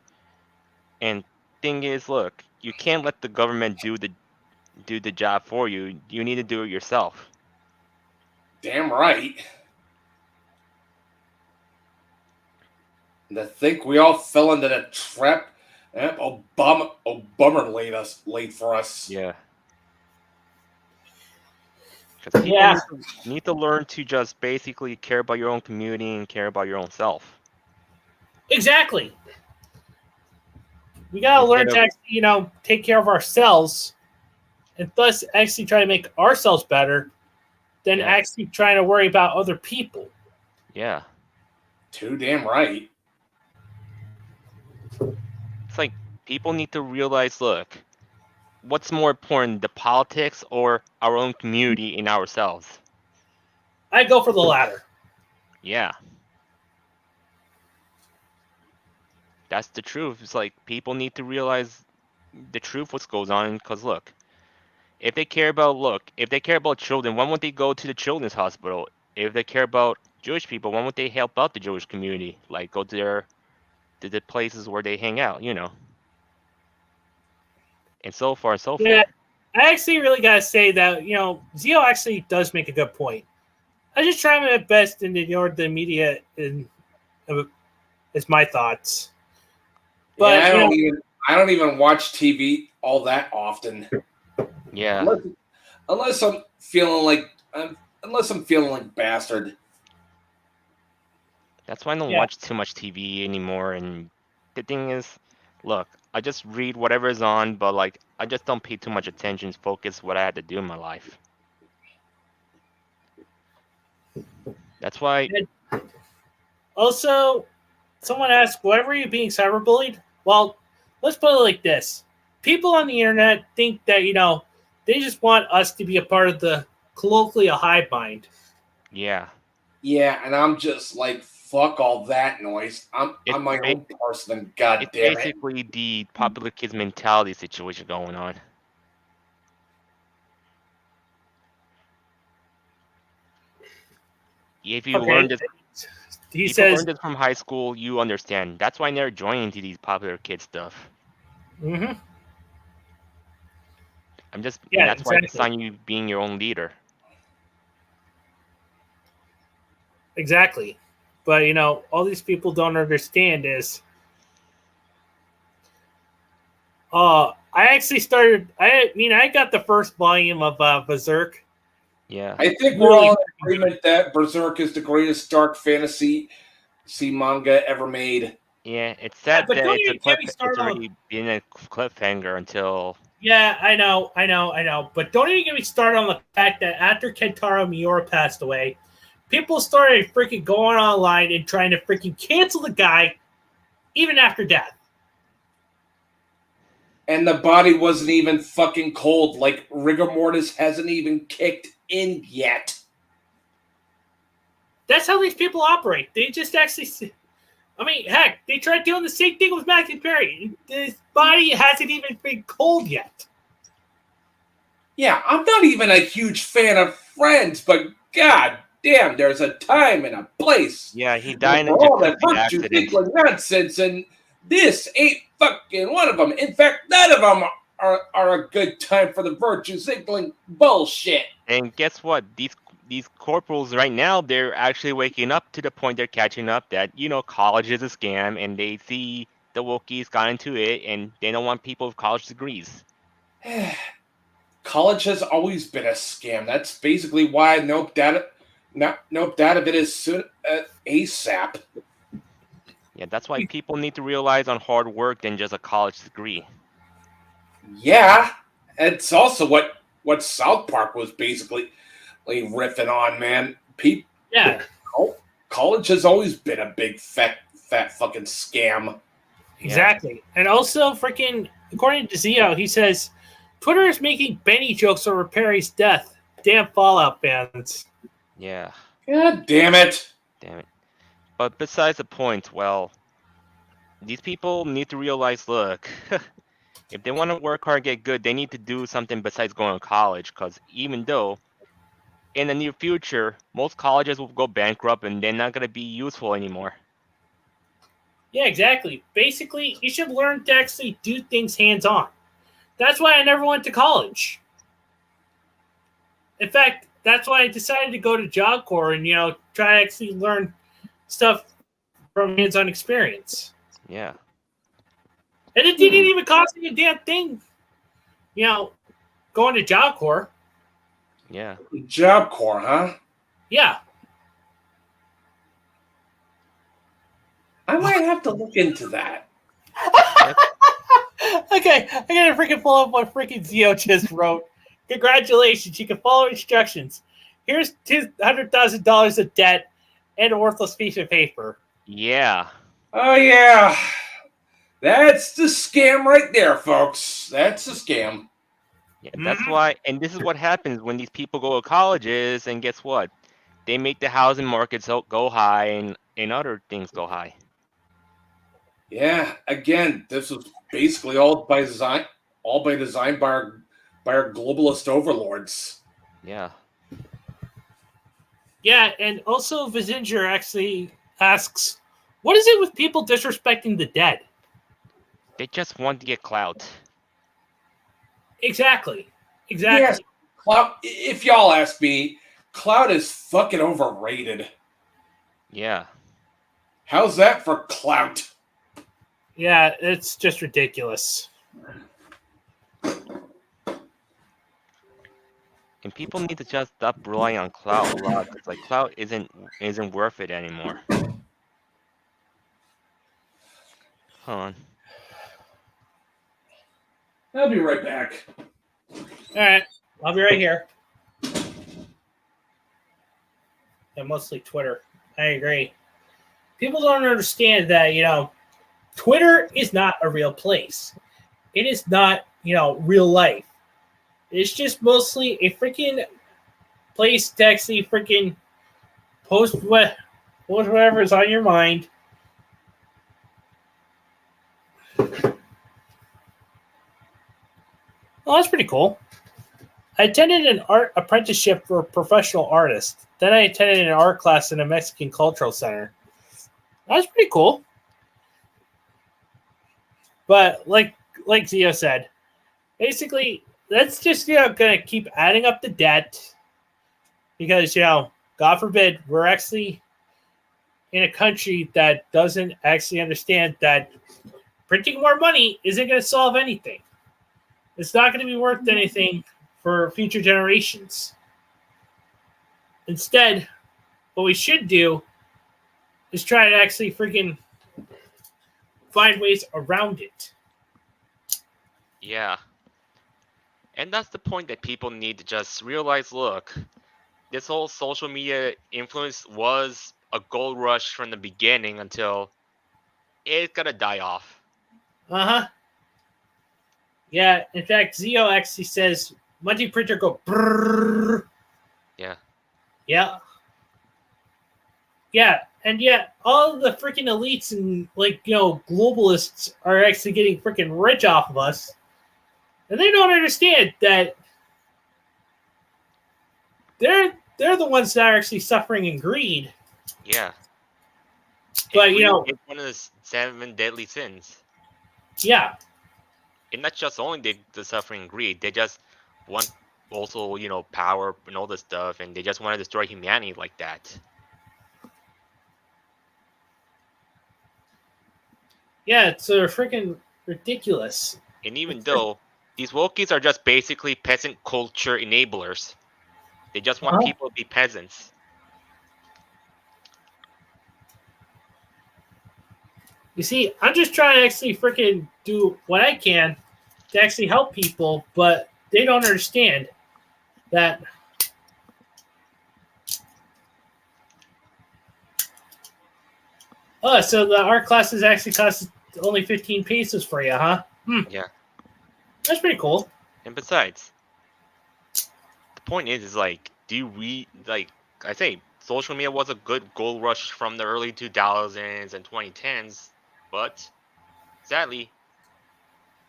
And thing is, look, you can't let the government do the job for you. You need to do it yourself. Damn right. And to think we all fell into that trap. Obama laid for us. Yeah. Because people Yeah. need to learn to just basically care about your own community and care about your own self. Exactly. We gotta learn to actually, take care of ourselves, and thus actually try to make ourselves better, than actually trying to worry about other people. Yeah. Too damn right. It's like people need to realize, look, what's more important, the politics or our own community and ourselves? I go for the latter. Yeah. That's the truth. It's like people need to realize the truth, what goes on. Because look, if they care about children, why won't they go to the children's hospital? If they care about Jewish people, why won't they help out the Jewish community? Like go to the places where they hang out, and so far and so Yeah, forth. I actually really gotta say that Zio actually does make a good point. I just try my best and ignore the media is my thoughts. But Yeah, I don't even watch TV all that often. Yeah. Unless I'm feeling like bastard. That's why I don't watch too much TV anymore. And the thing is, look, I just read whatever is on, but like I just don't pay too much attention, focus what I had to do in my life. That's why. Also, someone asked, why were you being cyberbullied? Well, let's put it like this. People on the internet think that, they just want us to be a part of the colloquially a hive mind. Yeah. Yeah, and I'm just like, fuck all that noise. I'm my own person, god it's damn it. Basically the popular kids mentality situation going on. If you learn this, learn this from high school, you understand. That's why they're joining to these popular kid stuff. Mm-hmm. That's why it's on you being your own leader. Exactly. But, all these people don't understand is, I actually started, I got the first volume of Berserk. Yeah. I think we're all in agreement that Berserk is the greatest dark fantasy manga ever made. Yeah, it's sad that it's already been a cliffhanger until... Yeah, I know. But don't even get me started on the fact that after Kentaro Miura passed away, people started freaking going online and trying to freaking cancel the guy even after death. And the body wasn't even fucking cold. Like, rigor mortis hasn't even kicked in yet. That's how these people operate. They just actually... heck, they tried doing the same thing with Matthew Perry. His body hasn't even been cold yet. Yeah, I'm not even a huge fan of Friends, but god damn, there's a time and a place. Yeah, he died in all that virtue signaling nonsense, and this ain't fucking one of them. In fact, none of them are a good time for the virtue signaling bullshit. And guess what? These corporals right now, they're actually waking up to the point they're catching up that, college is a scam, and they see the Wookiees got into it, and they don't want people with college degrees. College has always been a scam. That's basically why Nope Data of it is soon ASAP. Yeah, that's why people need to realize on hard work than just a college degree. Yeah, it's also what South Park was basically riffing on, man. Yeah, College has always been a big fat fucking scam. exactly. And also, freaking, according to Zio, he says Twitter is making Benny jokes over Perry's death. Damn Fallout fans. Yeah, God damn it. damn it. But besides the point, well, these people need to realize, look, if they want to work hard and get good, they need to do something besides going to college. Because even though in the near future, most colleges will go bankrupt and they're not going to be useful anymore. Yeah, exactly. Basically, you should learn to actually do things hands-on. That's why I never went to college. In fact, that's why I decided to go to Job Corps and, try to actually learn stuff from hands-on experience. Yeah. And it didn't even cost me a damn thing, going to Job Corps. Yeah. Job Corps, huh? Yeah. I might have to look into that. Okay, I gotta freaking pull up what freaking Zio just wrote. Congratulations, you can follow instructions. Here's $200,000 of debt and a worthless piece of paper. Yeah. Oh yeah. That's the scam right there, folks. That's the scam. Yeah, that's why, and this is what happens when these people go to colleges, and guess what? They make the housing markets go high and other things go high. Yeah, again, this was basically all by design by our globalist overlords. Yeah. Yeah, and also Vizinger actually asks, what is it with people disrespecting the dead? They just want to get clout. Exactly. Yes, clout. If y'all ask me, clout is fucking overrated. Yeah. How's that for clout? Yeah, it's just ridiculous. And people need to just stop relying on clout a lot, because like clout isn't worth it anymore. Hold on. I'll be right back. All right, I'll be right here. Yeah, mostly Twitter. I agree. People don't understand that, Twitter is not a real place. It is not, real life. It's just mostly a freaking place to actually freaking post whatever is on your mind. Well, that's pretty cool. I attended an art apprenticeship for a professional artist. Then I attended an art class in a Mexican cultural center. That was pretty cool. But like Zio said, basically that's just gonna keep adding up the debt because God forbid we're actually in a country that doesn't actually understand that printing more money isn't going to solve anything. It's not going to be worth anything for future generations. Instead, what we should do is try to actually freaking find ways around it. Yeah. And that's the point that people need to just realize, look, this whole social media influence was a gold rush from the beginning until it's gonna die off. Uh-huh. Yeah, in fact, Zio actually says, Monty Printer go brrrr. Yeah. Yeah. Yeah, and yet all the freaking elites and globalists are actually getting freaking rich off of us. And they don't understand that they're the ones that are actually suffering in greed. Yeah. But it's one of the 7 deadly sins. Yeah. And not just only the suffering and greed, they just want also, power and all this stuff, and they just want to destroy humanity like that. Yeah, it's freaking ridiculous. And even though these wokies are just basically peasant culture enablers, they just want people to be peasants. You see, I'm just trying to actually freaking do what I can to actually help people, but they don't understand that. Oh, so the art classes actually cost only 15 pesos for you, huh? Yeah. That's pretty cool. And besides, the point is like, like I say, social media was a good gold rush from the early 2000s and 2010s, but sadly,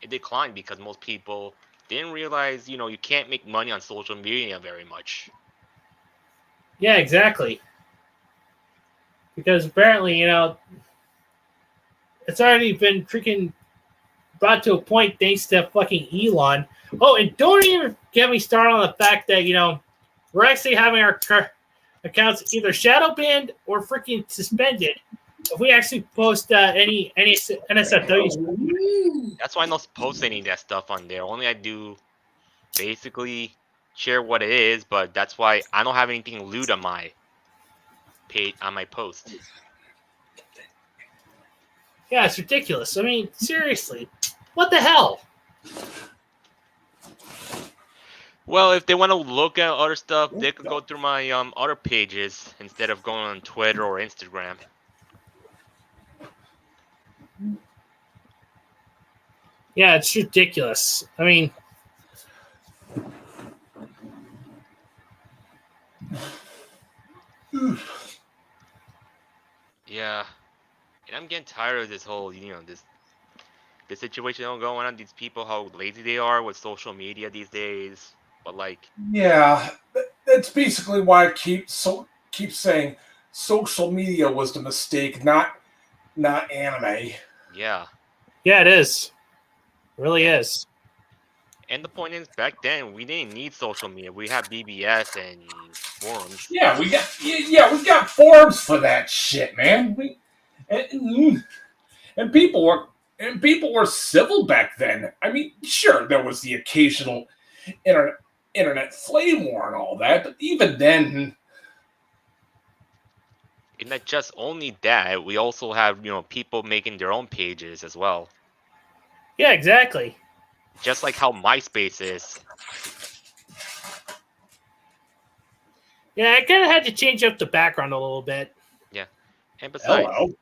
it declined because most people didn't realize, you can't make money on social media very much. Yeah, exactly. Because apparently, it's already been freaking brought to a point thanks to fucking Elon. Oh, and don't even get me started on the fact that, we're actually having our accounts either shadow banned or freaking suspended if we actually post any NSFWs. That's why I don't post any of that stuff on there. Only I do basically share what it is, but that's why I don't have anything lewd on my page, on my post. Yeah, it's ridiculous. I mean, seriously, what the hell? Well, if they want to look at other stuff, they could go through my other pages instead of going on Twitter or Instagram. Yeah, it's ridiculous. I mean, Yeah, and I'm getting tired of this whole, this situation going on. These people, how lazy they are with social media these days. But like, Yeah, that's basically why I keep saying social media was the mistake, not anime. yeah. yeah, it is. It really is. And the point is, back then we didn't need social media. We had BBS and forums. Yeah, we got forums for that shit, man. And people were civil back then. I mean, sure, there was the occasional internet flame war and all that, but even then, And not just only that, we also have people making their own pages as well. Yeah, exactly. Just like how MySpace is. Yeah, I kind of had to change up the background a little bit. Yeah. And besides, hello.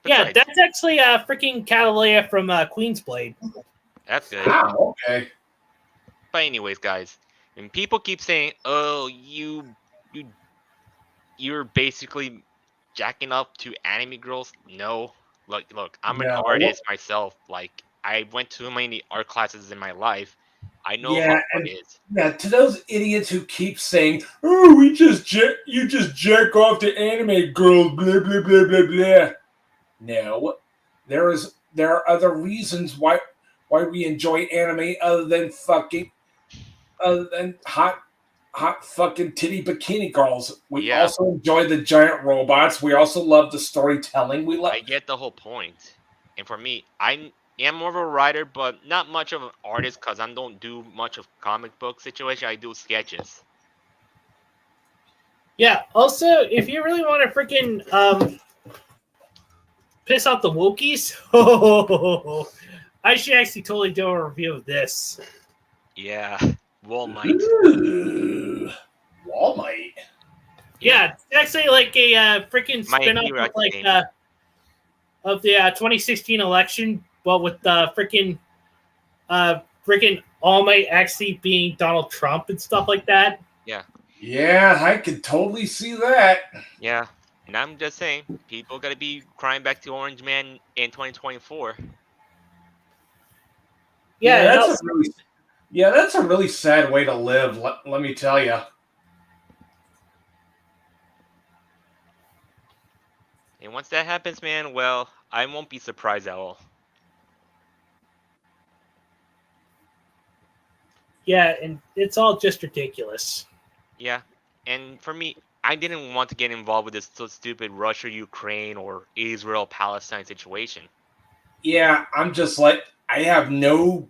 Yeah, that's actually freaking Catalea from Queensblade. that's good. Wow, okay. But anyways, guys, when people keep saying, "Oh, you're basically jacking up to anime girls," no. Look, I'm an No. artist myself. Like, I went to many art classes in my life. I know Yeah, how art and is. yeah, to those idiots who keep saying, "Oh, you just jerk off to anime girls," blah blah blah blah blah. No, there are other reasons why we enjoy anime other than hot fucking titty bikini girls. We Yeah. also enjoy the giant robots. We also love the storytelling. We love. I get the whole point. And for me, I am more of a writer, but not much of an artist because I don't do much of comic book situation. I do sketches. Yeah, also, if you really want to freaking piss off the Wokies, I should actually totally do a review of this. Yeah, Walmart. Walmart. Yeah, it's actually like a freaking My spin-off Hero of, like, Academia. of the 2016 election, but with freaking All Might actually being Donald Trump and stuff like that. Yeah, I could totally see that. Yeah, and I'm just saying, people gotta be crying back to Orange Man in 2024. Yeah, That's a really sad way to live. Let me tell you. And once that happens, man, well, I won't be surprised at all. yeah, and it's all just ridiculous. Yeah, and for me, I didn't want to get involved with this so stupid Russia-Ukraine or Israel-Palestine situation. Yeah, I'm just like I have no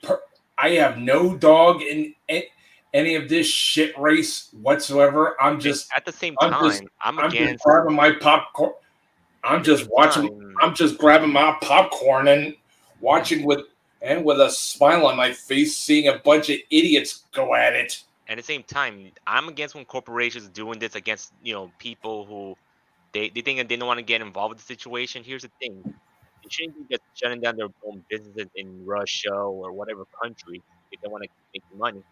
dog in any of this shit race whatsoever. I'm just At the same I'm time, just- I'm I'm just against. grabbing my popcorn. I'm just watching. I'm just grabbing my popcorn and watching with a smile on my face, seeing a bunch of idiots go at it. At the same time, I'm against when corporations are doing this against people who they think that they don't want to get involved with the situation. Here's the thing: they shouldn't be just shutting down their own businesses in Russia or whatever country if they want to make money.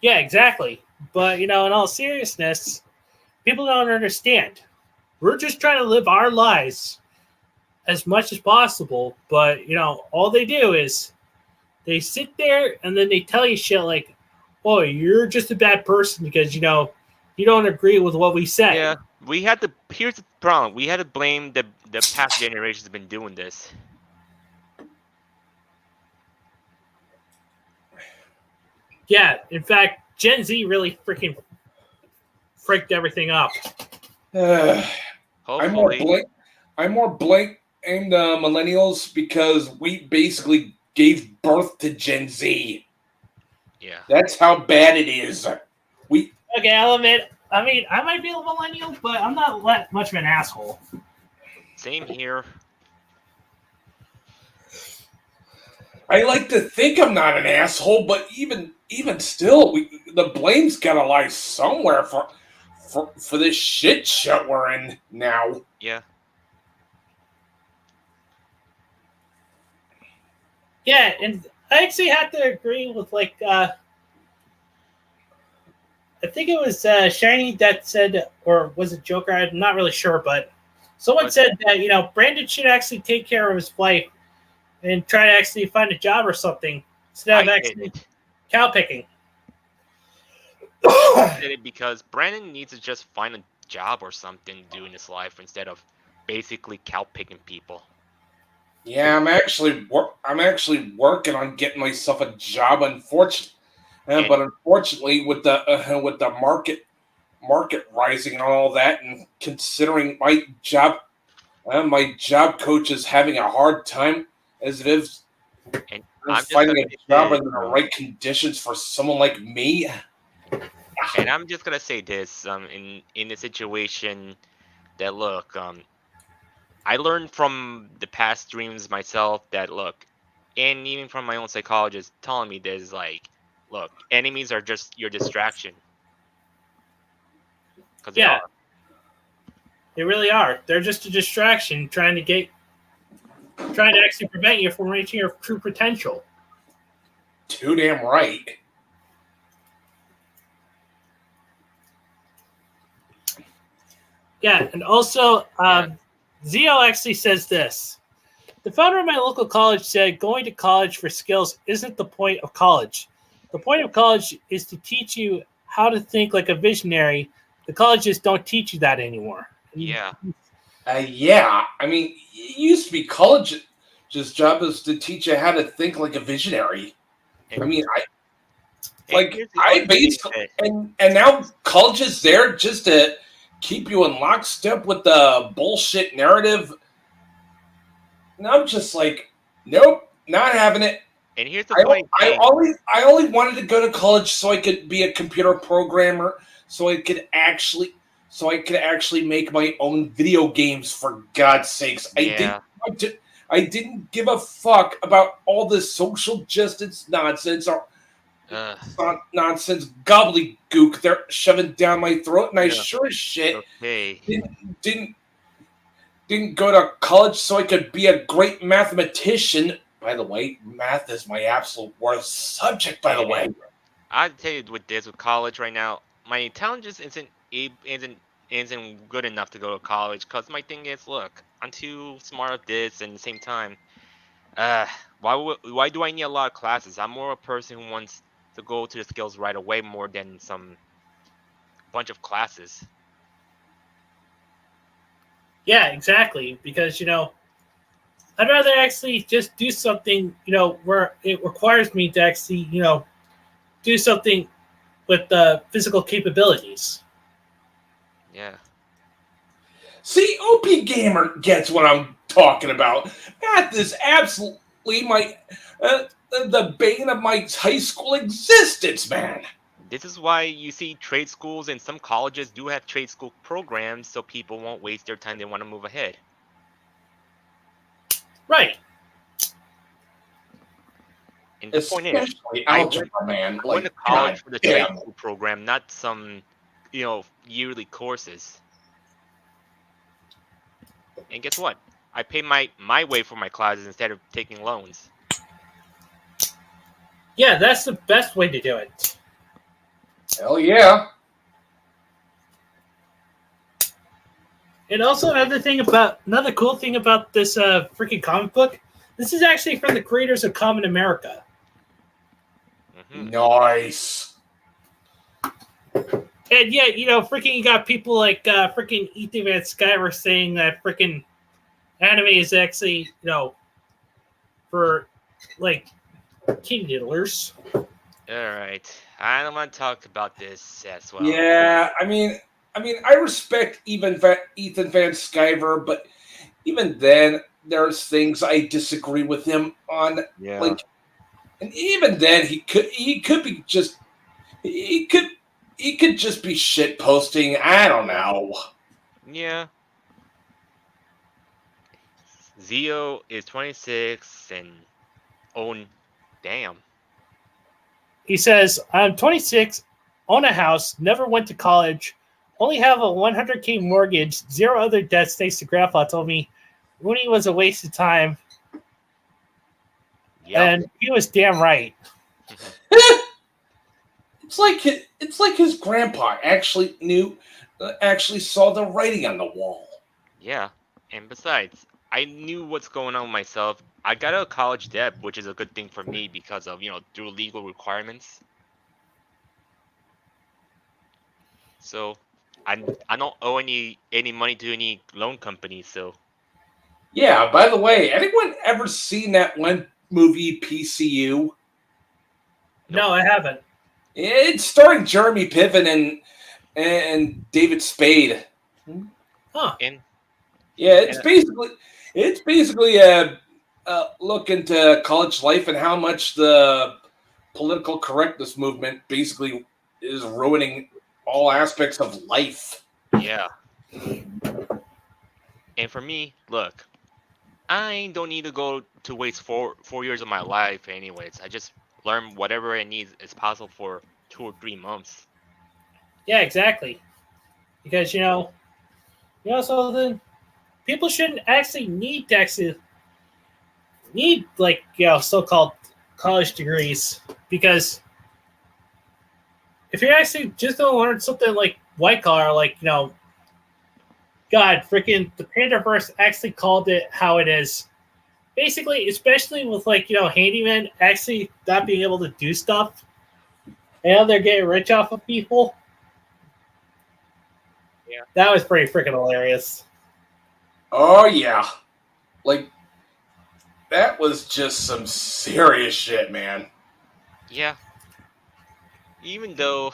Yeah, exactly. But in all seriousness, people don't understand. We're just trying to live our lives as much as possible, but all they do is they sit there and then they tell you shit like, "Oh, you're just a bad person because you don't agree with what we say." Yeah, we had to. Here's the problem: we had to blame the past generations have been doing this. Yeah, in fact, Gen Z really freaking freaked everything up. Hopefully, I'm more blank and millennials because we basically gave birth to Gen Z. Yeah, that's how bad it is. Okay, I'll admit. I mean, I might be a millennial, but I'm not much of an asshole. Same here. I like to think I'm not an asshole, but even still, the blame's got to lie somewhere for this shit show we're in now. Yeah. Yeah, and I actually have to agree with I think it was Shiny that said, or was it Joker? I'm not really sure, but someone said that Brandon should actually take care of his wife and try to actually find a job or something instead of actually cow picking. I did it because Brandon needs to just find a job or something to do in his life instead of basically cow picking people. Yeah, I'm actually working on getting myself a job. But unfortunately, with the market rising and all that, and considering my job coach is having a hard time as it is finding a job in the right conditions for someone like me. And I'm just gonna say this: in the situation that I learned from the past streams myself that and even from my own psychologist telling me this, enemies are just your distraction. Because they really are. They're just a distraction trying to actually prevent you from reaching your true potential. Too damn right. Yeah, and also, Zio actually says this. The founder of my local college said going to college for skills isn't the point of college. The point of college is to teach you how to think like a visionary. The colleges don't teach you that anymore. Yeah. Yeah. I mean, it used to be college's job is to teach you how to think like a visionary. And now college is there just to keep you in lockstep with the bullshit narrative. And I'm just like, nope, not having it. And here's the point. I only wanted to go to college so I could be a computer programmer, so I could actually make my own video games, for God's sakes. Yeah. I didn't give a fuck about all this social justice nonsense or nonsense gobbledygook they're shoving down my throat, and I sure as shit didn't go to college so I could be a great mathematician. By the way, math is my absolute worst subject, by the way. I'd tell you with college right now, my talent just isn't good enough to go to college, because my thing is, I'm too smart at this, and at the same time, why do I need a lot of classes? I'm more a person who wants to go to the skills right away more than some bunch of classes. Yeah, exactly. Because, I'd rather actually just do something, where it requires me to actually, do something with physical capabilities. Yeah. See, OP Gamer gets what I'm talking about. Math is absolutely the bane of my high school existence, man. This is why you see trade schools and some colleges do have trade school programs so people won't waste their time. They want to move ahead. Right. And the point is, Especially algebra, man. I went to Like, college for the trade damn. school program, not some, yearly courses. And guess what? I pay my way for my classes instead of taking loans. Yeah, that's the best way to do it. Hell yeah. And also another cool thing about this freaking comic book. This is actually from the creators of Common America. Hmm. Nice. And yeah, freaking you got people like freaking Ethan Van Sciver saying that freaking anime is actually, for like king diddlers. All right, I don't want to talk about this as well. Yeah, I mean, I respect Ethan Van Sciver, but even then, there's things I disagree with him on. Yeah. Like, and even then, he could be just he could just be shit posting. I don't know. Yeah. Zio is 26 and own. Damn. He says, "I'm 26, own a house, never went to college, only have a 100K mortgage, zero other debts thanks to Grandpa told me Rooney was a waste of time." Yep. And he was damn right. It's like his grandpa actually saw the writing on the wall. Yeah. And besides, I knew what's going on myself. I got a college debt, which is a good thing for me because of, through legal requirements. So I don't owe any money to any loan company, so Yeah, by the way, anyone ever seen that one movie PCU? No, I haven't. It's starring Jeremy Piven and David Spade. Huh. and Yeah, it's basically a look into college life and how much the political correctness movement basically is ruining all aspects of life. yeah. And for me, look, I don't need to go to waste four years of my life anyways. I just learn whatever I need is possible for 2 or 3 months. Yeah, exactly. Because so then people shouldn't actually need like so-called college degrees, because if you're actually just gonna learn something like white collar, like God, freaking the Pandaverse actually called it how it is. Basically, especially with handyman actually not being able to do stuff, and they're getting rich off of people. Yeah. That was pretty freaking hilarious. Oh yeah, like that was just some serious shit, man. Yeah. Even though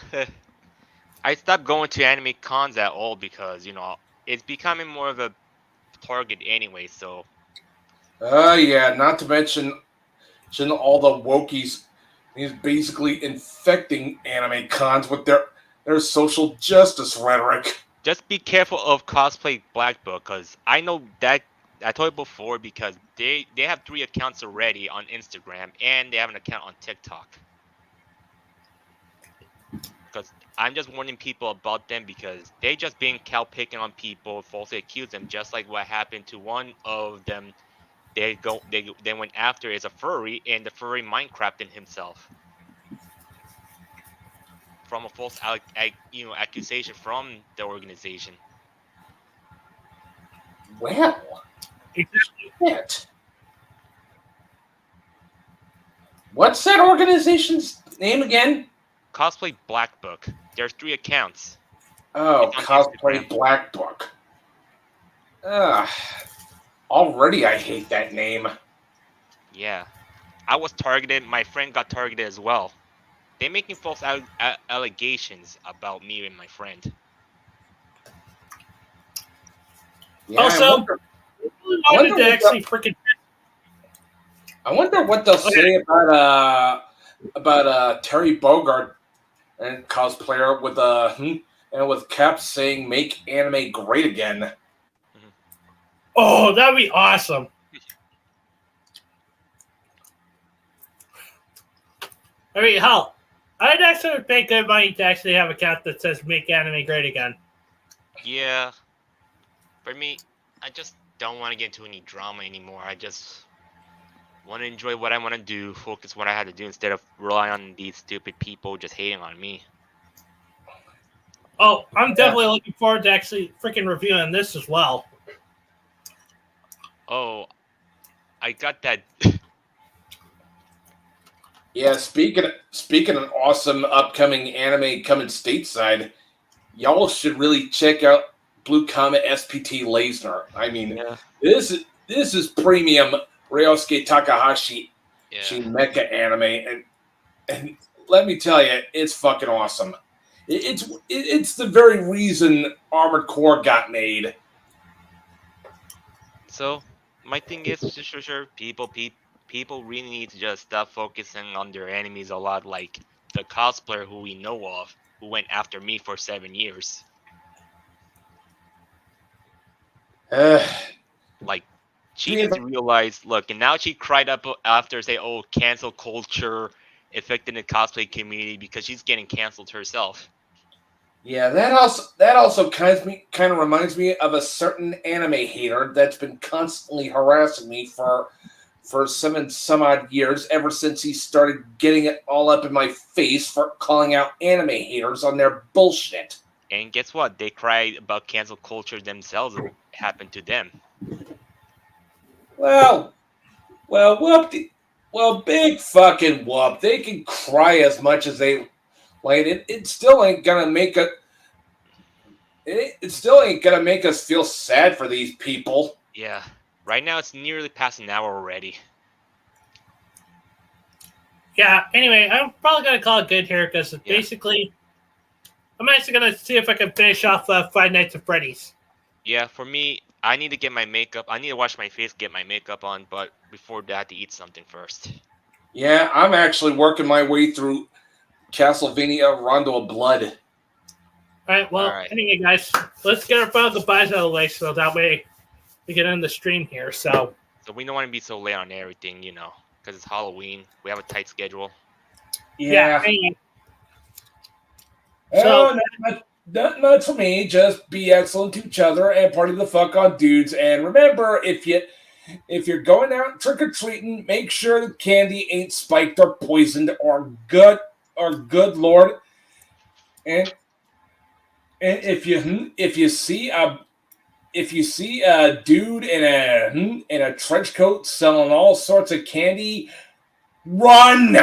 I stopped going to anime cons at all because, it's becoming more of a target anyway, so Yeah, not to mention all the wokies. He's basically infecting anime cons with their social justice rhetoric. just be careful of cosplay Black Book, because I know that I told you before, because they have 3 accounts already on Instagram and they have an account on TikTok. Because I'm just warning people about them, because they just being cow picking on people, falsely accuse them, just like what happened to one of them. They went after is a furry, and the furry Minecrafted himself from a false accusation from the organization. Well, Exactly. shit. What's that organization's name again? Cosplay Black Book. There's 3 accounts. Oh, It's on Cosplay Instagram. Black Book. Already I hate that name. Yeah, I was targeted. My friend got targeted as well. They're making false allegations about me and my friend. Yeah, Also, I wanted to actually freaking. I wonder what they'll say about Terry Bogard and cosplayer with and with caps saying "Make anime great again." Oh, that'd be awesome. I mean, hell, I'd actually pay good money to actually have a cap that says "Make anime great again." Yeah. For me, I just don't want to get into any drama anymore. I just want to enjoy what I want to do, focus what I had to do instead of relying on these stupid people just hating on me. Oh, I'm definitely looking forward to actually freaking reviewing this as well. Oh, I got that. Yeah, speaking of awesome upcoming anime coming stateside, y'all should really check out Blue Comet SPT Lasner. I mean, Yeah. this is premium Ryosuke Takahashi Yeah. mecha anime, and let me tell you, it's fucking awesome. It's the very reason Armored Core got made. So my thing is, sure, people really need to just stop focusing on their enemies a lot, like the cosplayer who we know of, who went after me for 7 years. Like, she needs to realize, look, and now she cried up after say, oh, cancel culture affecting the cosplay community because she's getting canceled herself. Yeah, that also kind of reminds me of a certain anime hater that's been constantly harassing me for some odd years, ever since he started getting it all up in my face for calling out anime haters on their bullshit. And guess what? They cry about cancel culture themselves. It happened to them. Well, big fucking whoop. They can cry as much as they like. It still ain't gonna make it still ain't gonna make us feel sad for these people. Yeah. Right now it's nearly past an hour already. Yeah, anyway, I'm probably going to call it good here because basically, I'm actually going to see if I can finish off Five Nights at Freddy's. Yeah, for me, I need to get my makeup. I need to wash my face, get my makeup on, but before that, I have to eat something first. Yeah, I'm actually working my way through Castlevania Rondo of Blood. All right, well, anyway, guys, let's get our final goodbyes out of the way so that way we can end the stream here. So we don't want to be so late on everything, you know, because it's Halloween. We have a tight schedule. Yeah. Anyway. So, not much for me. Just be excellent to each other and party the fuck on dudes. And remember, if you're going out trick or treating, make sure the candy ain't spiked or poisoned or good Lord. And if you see a dude in a trench coat selling all sorts of candy, run.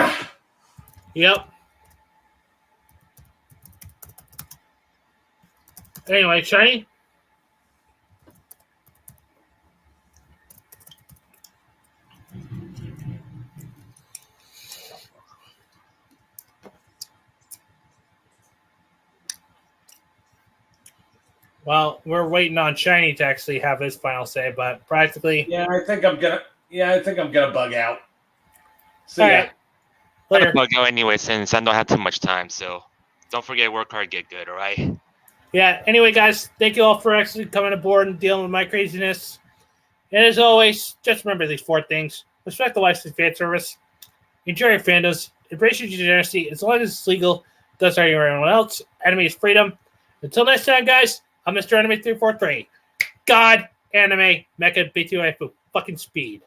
Yep. Anyway, Shiny? Well, we're waiting on Shiny to actually have his final say, but practically... I think I'm gonna bug out. See ya. Right. Later. I'm gonna bug out anyway since I don't have too much time, so don't forget, work hard, get good, alright? Yeah, anyway, guys, thank you all for actually coming aboard and dealing with my craziness. And as always, just remember these 4 things. Respect the licensed fan service. Enjoy your fandoms. Embrace your generosity as long as it's legal. Does hurt everyone else. Anime is freedom. Until next time, guys, I'm Mr. Anime 343. God, anime, mecha, B2 fucking speed.